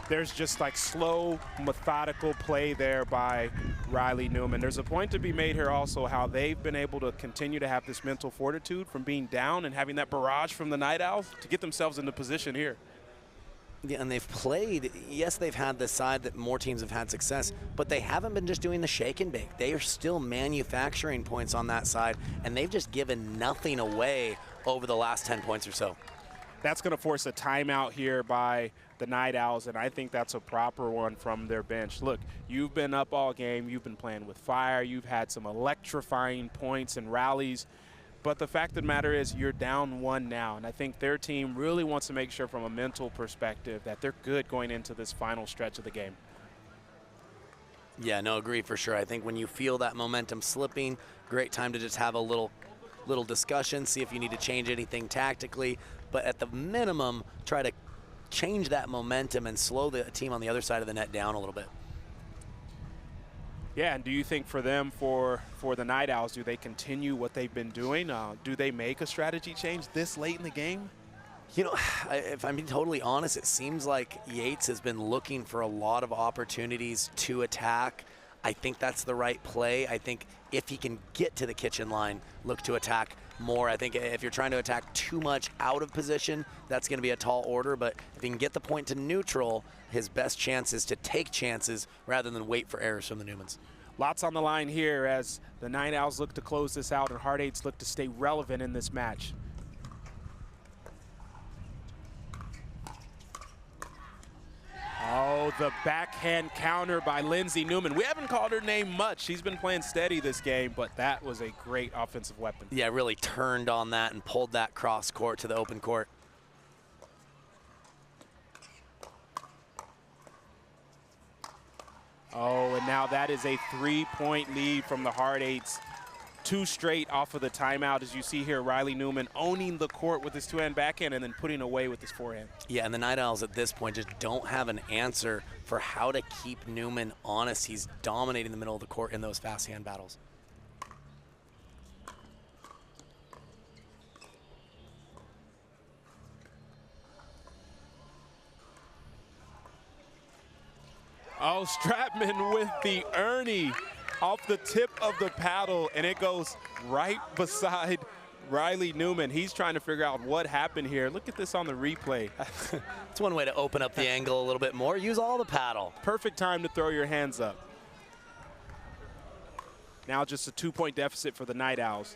There's just like slow, methodical play there by Riley Newman. There's a point to be made here also how they've been able to continue to have this mental fortitude from being down and having that barrage from the Night Owls to get themselves into position here. Yeah, and they've played, yes, they've had the side that more teams have had success, but they haven't been just doing the shake and bake. They are still manufacturing points on that side, and they've just given nothing away over the last 10 points or so. That's going to force a timeout here by the Night Owls, and I think that's a proper one from their bench. Look, you've been up all game. You've been playing with fire. You've had some electrifying points and rallies. But the fact of the matter is you're down 1 now, and I think their team really wants to make sure from a mental perspective that they're good going into this final stretch of the game. Yeah, no, agree for sure. I think when you feel that momentum slipping, great time to just have a little discussion, see if you need to change anything tactically. But at the minimum, try to change that momentum and slow the team on the other side of the net down a little bit. Yeah, and do you think for them, for the Night Owls, do they continue what they've been doing? Do they make a strategy change this late in the game? You know, if I'm being totally honest, it seems like Yates has been looking for a lot of opportunities to attack. I think that's the right play. I think if he can get to the kitchen line, look to attack more. I think if you're trying to attack too much out of position, that's going to be a tall order. But if he can get the point to neutral, his best chance is to take chances rather than wait for errors from the Newmans. Lots on the line here as the Night Owls look to close this out and Hard Eights look to stay relevant in this match. Oh, the backhand counter by Lindsay Newman. We haven't called her name much. She's been playing steady this game, but that was a great offensive weapon. Yeah, really turned on that and pulled that cross court to the open court. Oh, and now that is a 3-point lead from the Hard Eights. 2 straight off of the timeout. As you see here, Riley Newman owning the court with his 2-hand backhand and then putting away with his forehand. Yeah, and the Night Owls at this point just don't have an answer for how to keep Newman honest. He's dominating the middle of the court in those fast hand battles. Oh, Stratman with the Ernie off the tip of the paddle, and it goes right beside Riley Newman. He's trying to figure out what happened here. Look at this on the replay. It's one way to open up the angle a little bit more. Use all the paddle. Perfect time to throw your hands up. Now just a 2-point deficit for the Night Owls.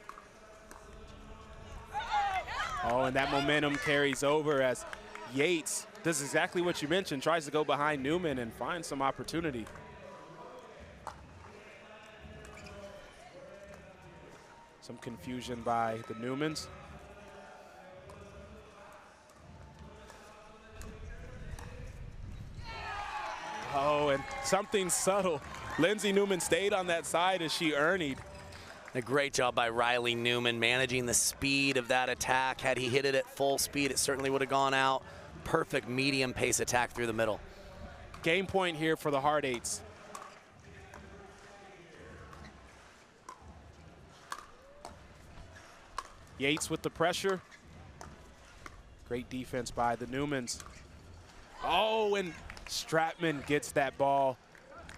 Oh, and that momentum carries over as Yates does exactly what you mentioned, tries to go behind Newman and find some opportunity. Some confusion by the Newmans. Oh, and something subtle. Lindsay Newman stayed on that side as she earned. A great job by Riley Newman managing the speed of that attack. Had he hit it at full speed, it certainly would have gone out. Perfect medium pace attack through the middle. Game point here for the Hard Eights. Yates with the pressure. Great defense by the Newmans. Oh, and Stratman gets that ball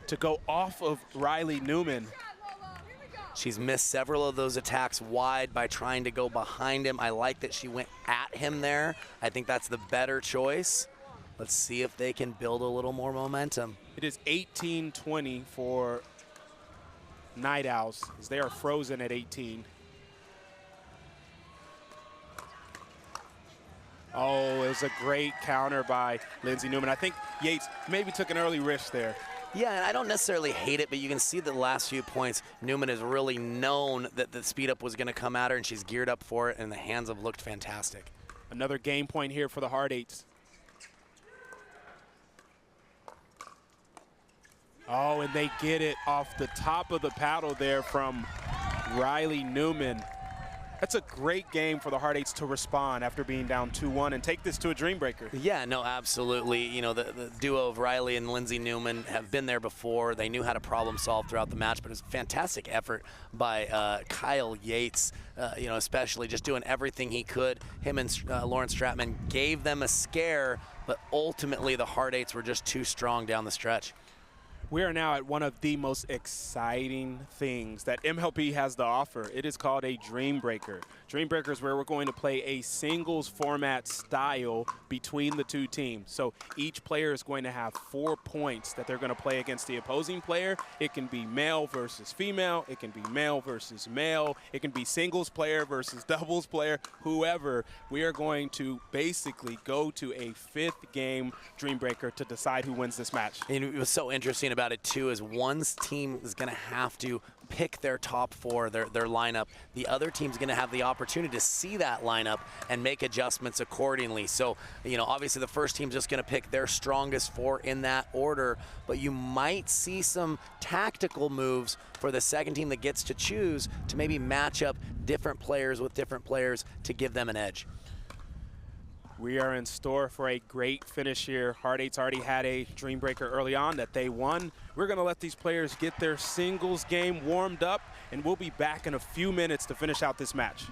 to go off of Riley Newman. She's missed several of those attacks wide by trying to go behind him. I like that she went at him there. I think that's the better choice. Let's see if they can build a little more momentum. It is 18-20 for Night Owls as they are frozen at 18. Oh, it was a great counter by Lindsay Newman. I think Yates maybe took an early risk there. Yeah, and I don't necessarily hate it, but you can see the last few points, Newman has really known that the speed up was going to come at her, and she's geared up for it, and the hands have looked fantastic. Another game point here for the Hard Eights. Oh, and they get it off the top of the paddle there from Riley Newman. That's a great game for the Hard Eights to respond after being down 2-1 and take this to a dream breaker. Yeah, no, absolutely. You know, the duo of Riley and Lindsay Newman have been there before. They knew how to problem solve throughout the match, but it was a fantastic effort by Kyle Yates, you know, especially just doing everything he could. Him and Lauren Stratman gave them a scare, but ultimately the Hard Eights were just too strong down the stretch. We are now at one of the most exciting things that MLP has to offer. It is called a Dream Breaker. Dream Breaker is where we're going to play a singles format style between the two teams. So each player is going to have 4 points that they're going to play against the opposing player. It can be male versus female. It can be male versus male. It can be singles player versus doubles player, whoever. We are going to basically go to a 5th game Dream Breaker to decide who wins this match. And what's so interesting about it too is one team is going to have to pick their top 4, their lineup. The other team's going to have the opportunity to see that lineup and make adjustments accordingly. So, you know, obviously the first team's just going to pick their strongest 4 in that order, but you might see some tactical moves for the second team that gets to choose to maybe match up different players with different players to give them an edge. We are in store for a great finish here. Hard Eights already had a Dream Breaker early on that they won. We're going to let these players get their singles game warmed up, and we'll be back in a few minutes to finish out this match.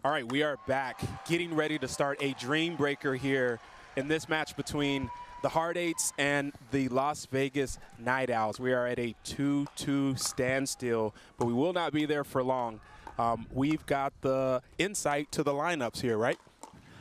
All right, we are back, getting ready to start a Dream Breaker here in this match between the Hard Eights and the Las Vegas Night Owls. We are at a 2-2 standstill, but we will not be there for long. We've got the insight to the lineups here, right?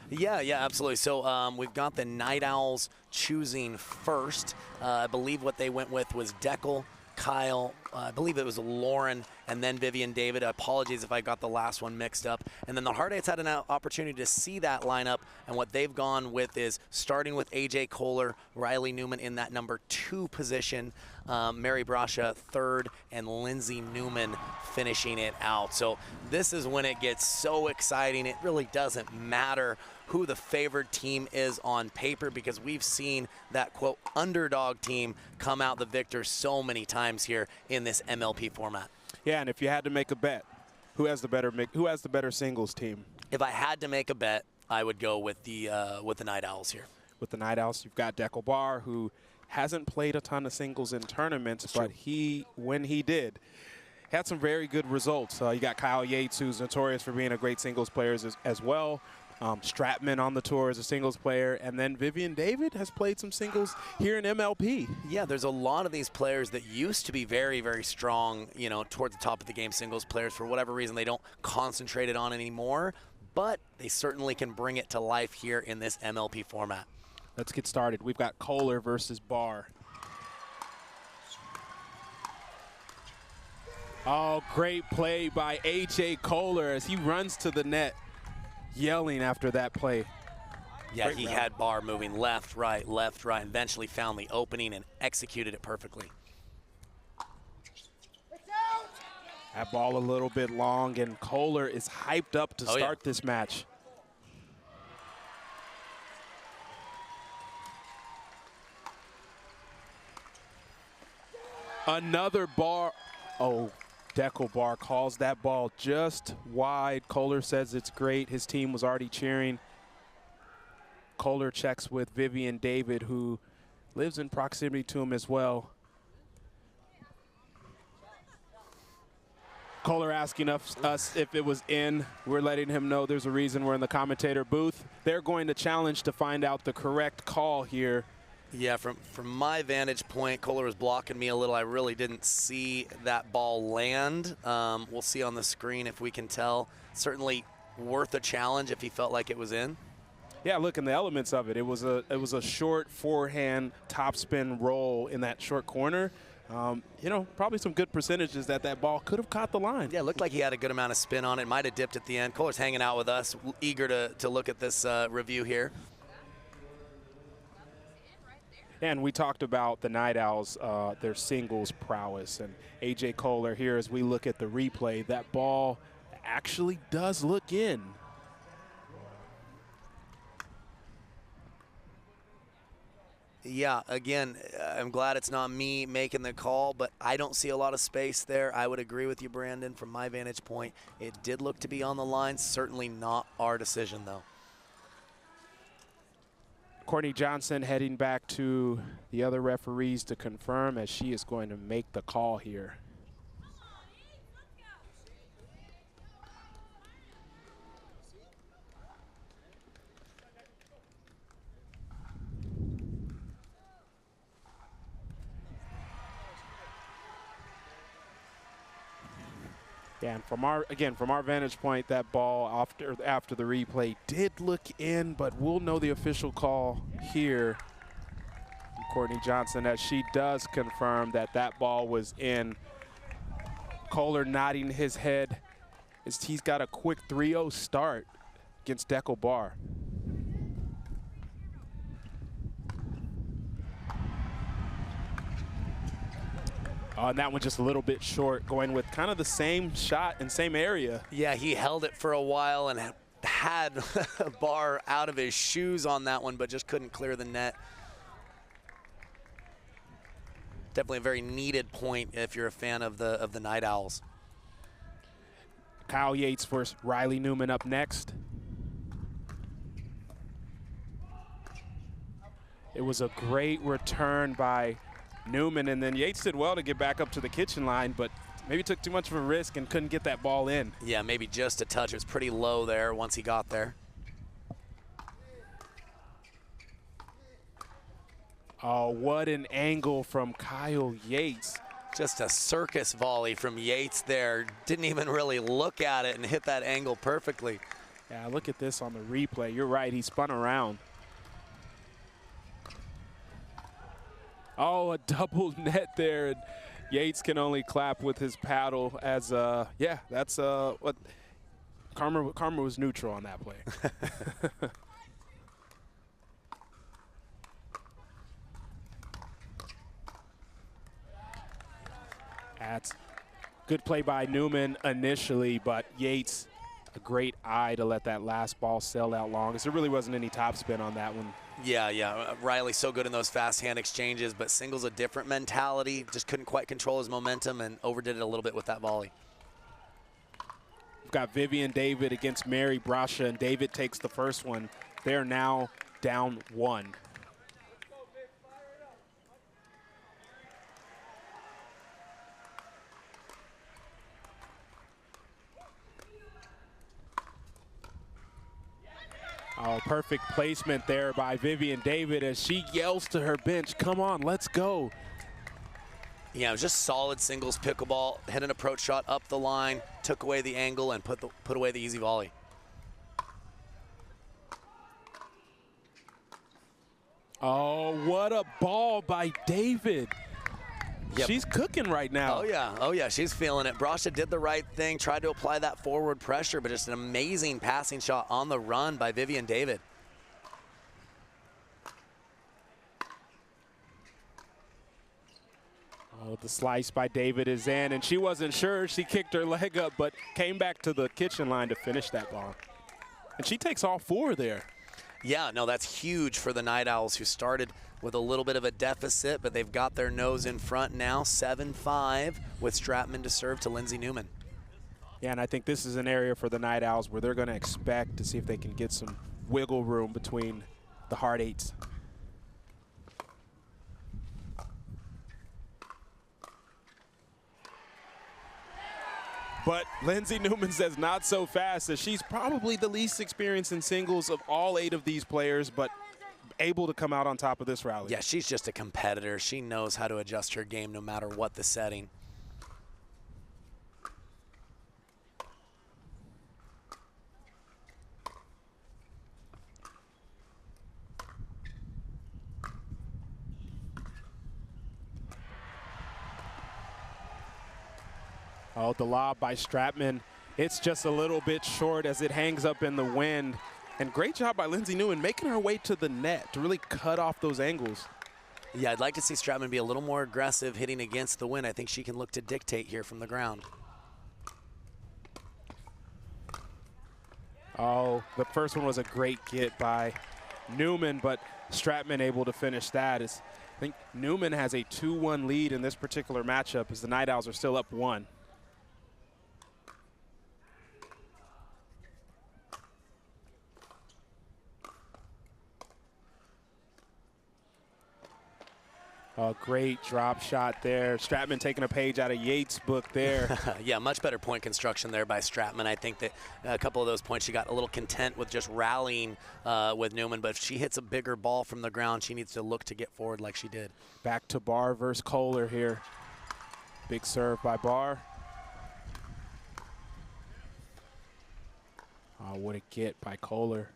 Yeah, absolutely. So we've got the Night Owls choosing first. I believe what they went with was Dekel, Kyle, I believe it was Lauren, and then Vivienne David. Apologies if I got the last one mixed up. And then the Hard Eights had an opportunity to see that lineup, and what they've gone with is starting with AJ Koller, Riley Newman in that number 2 position, Mary Brascia 3rd, and Lindsay Newman finishing it out. So this is when it gets so exciting. It really doesn't matter who the favored team is on paper, because we've seen that, quote, underdog team come out the victor so many times here in this MLP format. Yeah, and if you had to make a bet, who has the better singles team? If I had to make a bet, I would go with the Night Owls here. With the Night Owls, you've got Dekel, who hasn't played a ton of singles in tournaments, but when he did, had some very good results. You got Kyle Yates, who's notorious for being a great singles player as well. Stratman on the tour as a singles player, and then Vivienne David has played some singles here in MLP. Yeah, there's a lot of these players that used to be very, very strong, you know, toward the top of the game singles players. For whatever reason, they don't concentrate it on anymore, but they certainly can bring it to life here in this MLP format. Let's get started. We've got Koller versus Barr. Oh, great play by AJ Koller as he runs to the net, yelling after that play. Yeah, he had Barr moving left, right, and eventually found the opening and executed it perfectly. That ball a little bit long, and Koller is hyped up to start this match. Another bar. Oh, Dekel calls that ball just wide. Koller says it's great. His team was already cheering. Koller checks with Vivienne David, who lives in proximity to him as well. Koller asking us if it was in. We're letting him know there's a reason we're in the commentator booth. They're going to challenge to find out the correct call here. Yeah, from my vantage point, Koller was blocking me a little. I really didn't see that ball land. We'll see on the screen if we can tell. Certainly worth a challenge if he felt like it was in. Yeah, look in the elements of it. It was a short forehand topspin roll in that short corner. You know, probably some good percentages that ball could have caught the line. Yeah, it looked like he had a good amount of spin on it. Might have dipped at the end. Koller's hanging out with us, eager to look at this review here. And we talked about the Night Owls, their singles prowess. And AJ Koller here, as we look at the replay, that ball actually does look in. Yeah, again, I'm glad it's not me making the call, but I don't see a lot of space there. I would agree with you, Brandon. From my vantage point, it did look to be on the line. Certainly not our decision, though. Courtney Johnson heading back to the other referees to confirm, as she is going to make the call here. Yeah, and from our vantage point, that ball after the replay did look in, but we'll know the official call here from Courtney Johnson, as she does confirm that ball was in. Koller nodding his head as he's got a quick 3-0 start against Dekel. And that one just a little bit short, going with kind of the same shot and same area. Yeah, he held it for a while and had Barr out of his shoes on that one, but just couldn't clear the net. Definitely a very needed point if you're a fan of the Night Owls. Kyle Yates versus Riley Newman up next. It was a great return by Newman, and then Yates did well to get back up to the kitchen line, but maybe took too much of a risk and couldn't get that ball in. Yeah, maybe just a touch. It was pretty low there once he got there. Oh, what an angle from Kyle Yates. Just a circus volley from Yates there. Didn't even really look at it and hit that angle perfectly. Yeah, look at this on the replay. You're right, he spun around. Oh, a double net there. Yates can only clap with his paddle as, yeah, that's what Karma was neutral on that play. That's good play by Newman initially, but Yates, a great eye to let that last ball sail out long, because there really wasn't any topspin on that one. Yeah. Riley so good in those fast hand exchanges, but singles a different mentality. Just couldn't quite control his momentum and overdid it a little bit with that volley. We've got Vivienne David against Mary Brascia, and David takes the first one. They're now down 1. Oh, perfect placement there by Vivienne David as she yells to her bench, come on, let's go. Yeah, it was just solid singles pickleball, hit an approach shot up the line, took away the angle, and put away the easy volley. Oh, what a ball by David. Yep. She's cooking right now. Oh yeah, she's feeling it. Brascia did the right thing, tried to apply that forward pressure, but just an amazing passing shot on the run by Vivienne David. Oh, the slice by David is in, and she wasn't sure. She kicked her leg up, but came back to the kitchen line to finish that ball. And she takes all 4 there. Yeah, no, that's huge for the Night Owls, who started with a little bit of a deficit, but they've got their nose in front now, 7-5, with Stratman to serve to Lindsay Newman. Yeah, and I think this is an area for the Night Owls where they're going to expect to see if they can get some wiggle room between the hard eights. But Lindsay Newman says not so fast, as she's probably the least experienced in singles of all 8 of these players, but able to come out on top of this rally. Yeah, she's just a competitor. She knows how to adjust her game no matter what the setting. Oh, the lob by Stratman. It's just a little bit short as it hangs up in the wind. And great job by Lindsay Newman making her way to the net to really cut off those angles. Yeah, I'd like to see Stratman be a little more aggressive hitting against the wind. I think she can look to dictate here from the ground. Oh, the first one was a great get by Newman, but Stratman able to finish that. I think Newman has a 2-1 lead in this particular matchup as the Night Owls are still up 1. A great drop shot there. Stratman taking a page out of Yates' book there. Yeah, much better point construction there by Stratman. I think that a couple of those points she got a little content with just rallying with Newman, but if she hits a bigger ball from the ground, she needs to look to get forward like she did. Back to Barr versus Koller here. Big serve by Barr. Oh, what a get by Koller.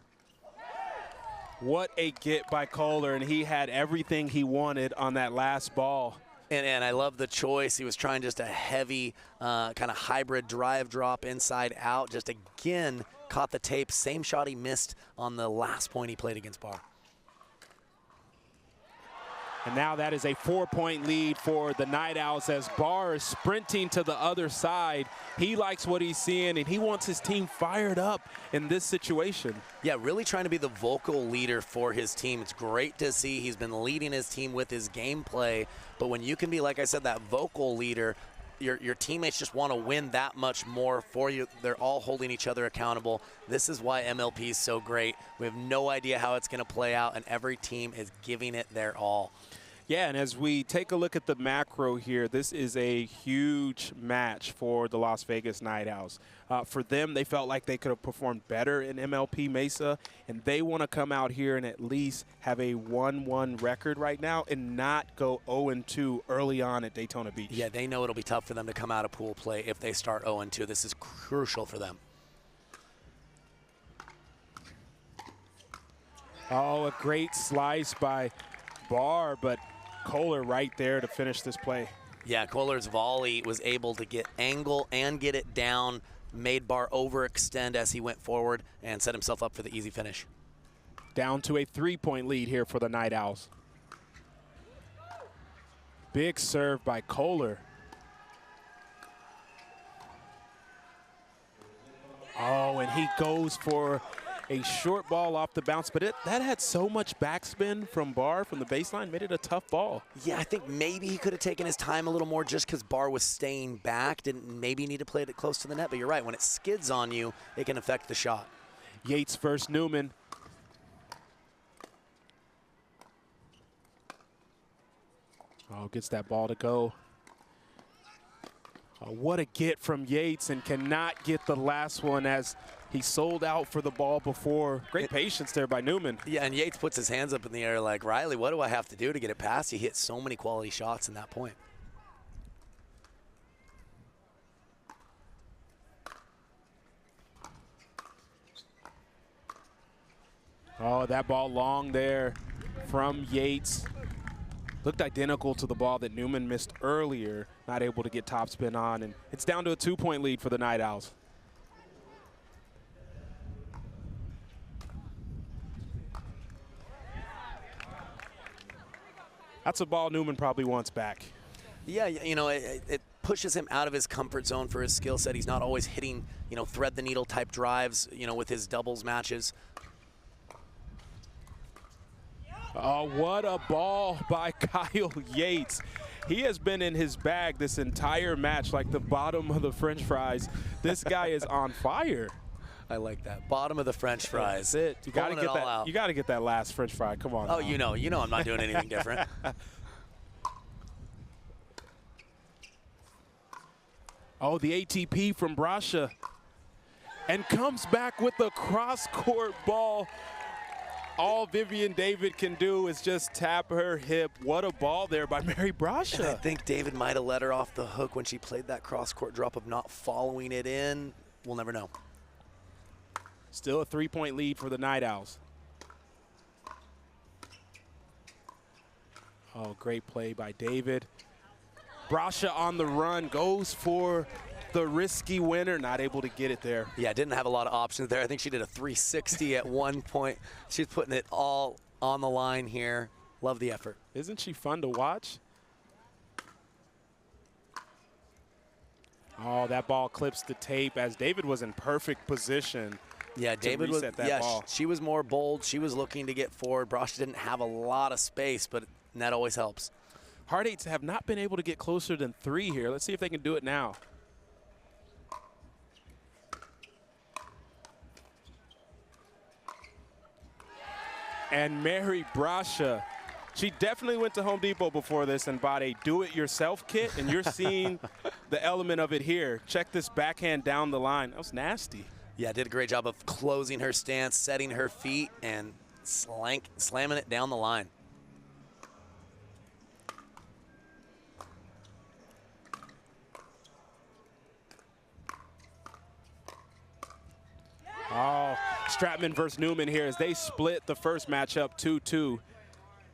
What a get by Koller, and he had everything he wanted on that last ball. And I love the choice. He was trying just a heavy kind of hybrid drive drop inside out. Just again, caught the tape. Same shot he missed on the last point he played against Barr. And now that is a 4-point lead for the Night Owls as Barr is sprinting to the other side. He likes what he's seeing, and he wants his team fired up in this situation. Yeah, really trying to be the vocal leader for his team. It's great to see he's been leading his team with his gameplay, but when you can be, like I said, that vocal leader, your teammates just want to win that much more for you. They're all holding each other accountable. This is why MLP is so great. We have no idea how it's going to play out, and every team is giving it their all. Yeah, and as we take a look at the macro here, this is a huge match for the Las Vegas Night Owls. For them, they felt like they could have performed better in MLP Mesa, and they want to come out here and at least have a 1-1 record right now and not go 0-2 early on at Daytona Beach. Yeah, they know it'll be tough for them to come out of pool play if they start 0-2. This is crucial for them. Oh, a great slice by Barr, but Koller right there to finish this play. Yeah, Koller's volley was able to get angle and get it down, made Bar overextend as he went forward, and set himself up for the easy finish. Down to a 3-point lead here for the Night Owls. Big serve by Koller. Oh, and he goes for a short ball off the bounce, but that had so much backspin from Bar from the baseline, made it a tough ball. Yeah, I think maybe he could have taken his time a little more just because Bar was staying back, didn't maybe need to play it close to the net, but you're right, when it skids on you, it can affect the shot. Yates versus Newman. Oh, gets that ball to go. What a get from Yates, and cannot get the last one as he sold out for the ball before. Great patience there by Newman. Yeah, and Yates puts his hands up in the air like, Riley, what do I have to do to get it past? He hit so many quality shots in that point. Oh, that ball long there from Yates. Looked identical to the ball that Newman missed earlier, not able to get topspin on, and it's down to a 2-point lead for the Night Owls. That's a ball Newman probably wants back. Yeah, you know, it pushes him out of his comfort zone for his skill set. He's not always hitting, you know, thread the needle type drives, you know, with his doubles matches. Oh, what a ball by Kyle Yates. He has been in his bag this entire match like the bottom of the French fries. This guy is on fire. I like that. Bottom of the French fries. That's it. You got to get that. Out. You got to get that last French fry. Come on. Oh, now. you know I'm not doing anything different. Oh, the ATP from Brascia. And comes back with the cross-court ball. All Vivienne David can do is just tap her hip. What a ball there by Mary Brascia. And I think David might have let her off the hook when she played that cross-court drop of not following it in. We'll never know. Still a 3-point lead for the Night Owls. Oh, great play by David. Brascia on the run, goes for the risky winner, not able to get it there. Yeah, didn't have a lot of options there. I think she did a 360 at one point. She's putting it all on the line here. Love the effort. Isn't she fun to watch? Oh, that ball clips the tape as David was in perfect position. Yeah, David was. That ball. She was more bold. She was looking to get forward. Brascia didn't have a lot of space, but that always helps. Hard eights have not been able to get closer than 3 here. Let's see if they can do it now. And Mary Brascia, she definitely went to Home Depot before this and bought a do-it-yourself kit, and you're seeing the element of it here. Check this backhand down the line. That was nasty. Yeah, did a great job of closing her stance, setting her feet, and slamming it down the line. Oh, Stratman versus Newman here as they split the first matchup 2-2.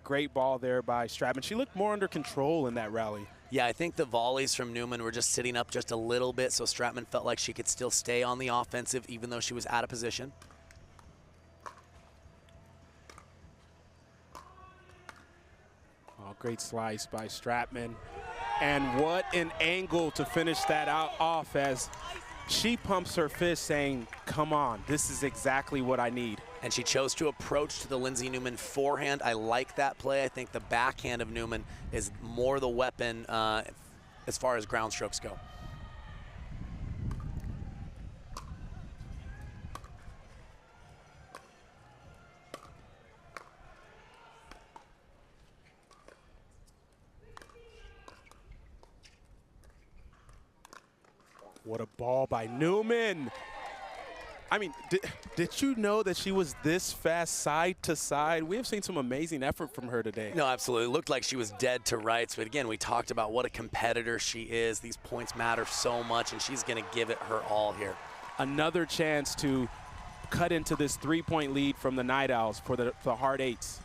Great ball there by Stratman. She looked more under control in that rally. Yeah, I think the volleys from Newman were just sitting up just a little bit, so Stratman felt like she could still stay on the offensive even though she was out of position. Oh, great slice by Stratman. And what an angle to finish that off as she pumps her fist saying, come on, this is exactly what I need. And she chose to approach to the Lindsay Newman forehand. I like that play. I think the backhand of Newman is more the weapon as far as ground strokes go. What a ball by Newman. I mean, did you know that she was this fast side to side? We have seen some amazing effort from her today. No, absolutely. It looked like she was dead to rights. But again, we talked about what a competitor she is. These points matter so much, and she's going to give it her all here. Another chance to cut into this 3-point lead from the Night Owls for the Hard Eights.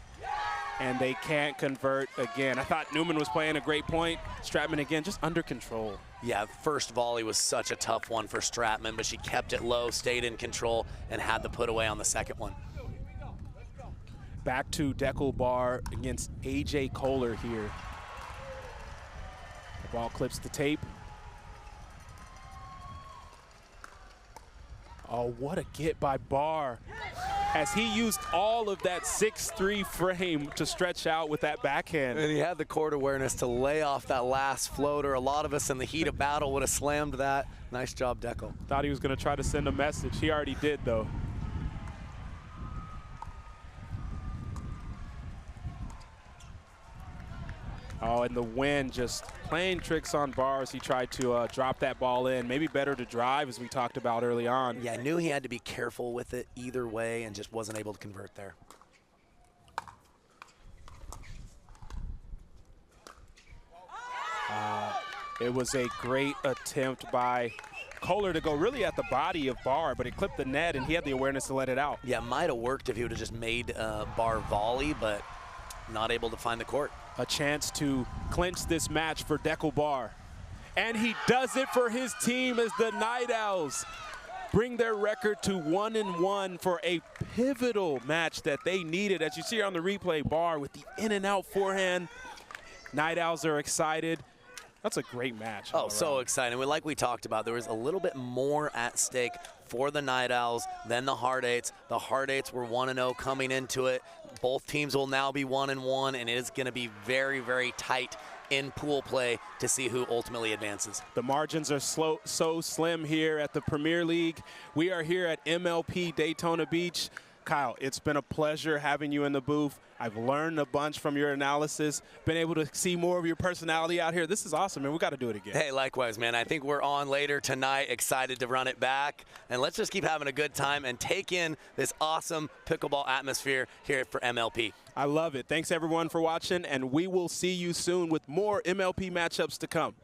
and they can't convert again. I thought Newman was playing a great point. Stratman again, just under control. Yeah, first volley was such a tough one for Stratman, but she kept it low, stayed in control, and had the put away on the second one. Back to Dekel bar against AJ Koller here. The ball clips the tape. Oh, what a get by Barr, as he used all of that 6'3" frame to stretch out with that backhand. And he had the court awareness to lay off that last floater. A lot of us in the heat of battle would have slammed that. Nice job, Dekel. Thought he was going to try to send a message. He already did, though. Oh, and the wind just playing tricks on bars. He tried to drop that ball in. Maybe better to drive, as we talked about early on. Yeah, I knew he had to be careful with it either way and just wasn't able to convert there. It was a great attempt by Koller to go really at the body of Barr, but it clipped the net, and he had the awareness to let it out. Yeah, might have worked if he would have just made Barr volley, but not able to find the court. A chance to clinch this match for Dekel Bar. And he does it for his team as the Night Owls bring their record to 1-1 for a pivotal match that they needed. As you see on the replay, Barr with the in and out forehand. Night Owls are excited. That's a great match. Oh, so exciting. Like we talked about, there was a little bit more at stake for the Night Owls than the Hard Eights. The Hard Eights were 1-0 coming into it. Both teams will now be 1-1, and it is going to be very, very tight in pool play to see who ultimately advances. The margins are so slim here at the Premier League. We are here at MLP Daytona Beach. Kyle, it's been a pleasure having you in the booth. I've learned a bunch from your analysis, been able to see more of your personality out here. This is awesome, man. We got to do it again. Hey, likewise, man. I think we're on later tonight. Excited to run it back. And let's just keep having a good time and take in this awesome pickleball atmosphere here for MLP. I love it. Thanks, everyone, for watching, and we will see you soon with more MLP matchups to come.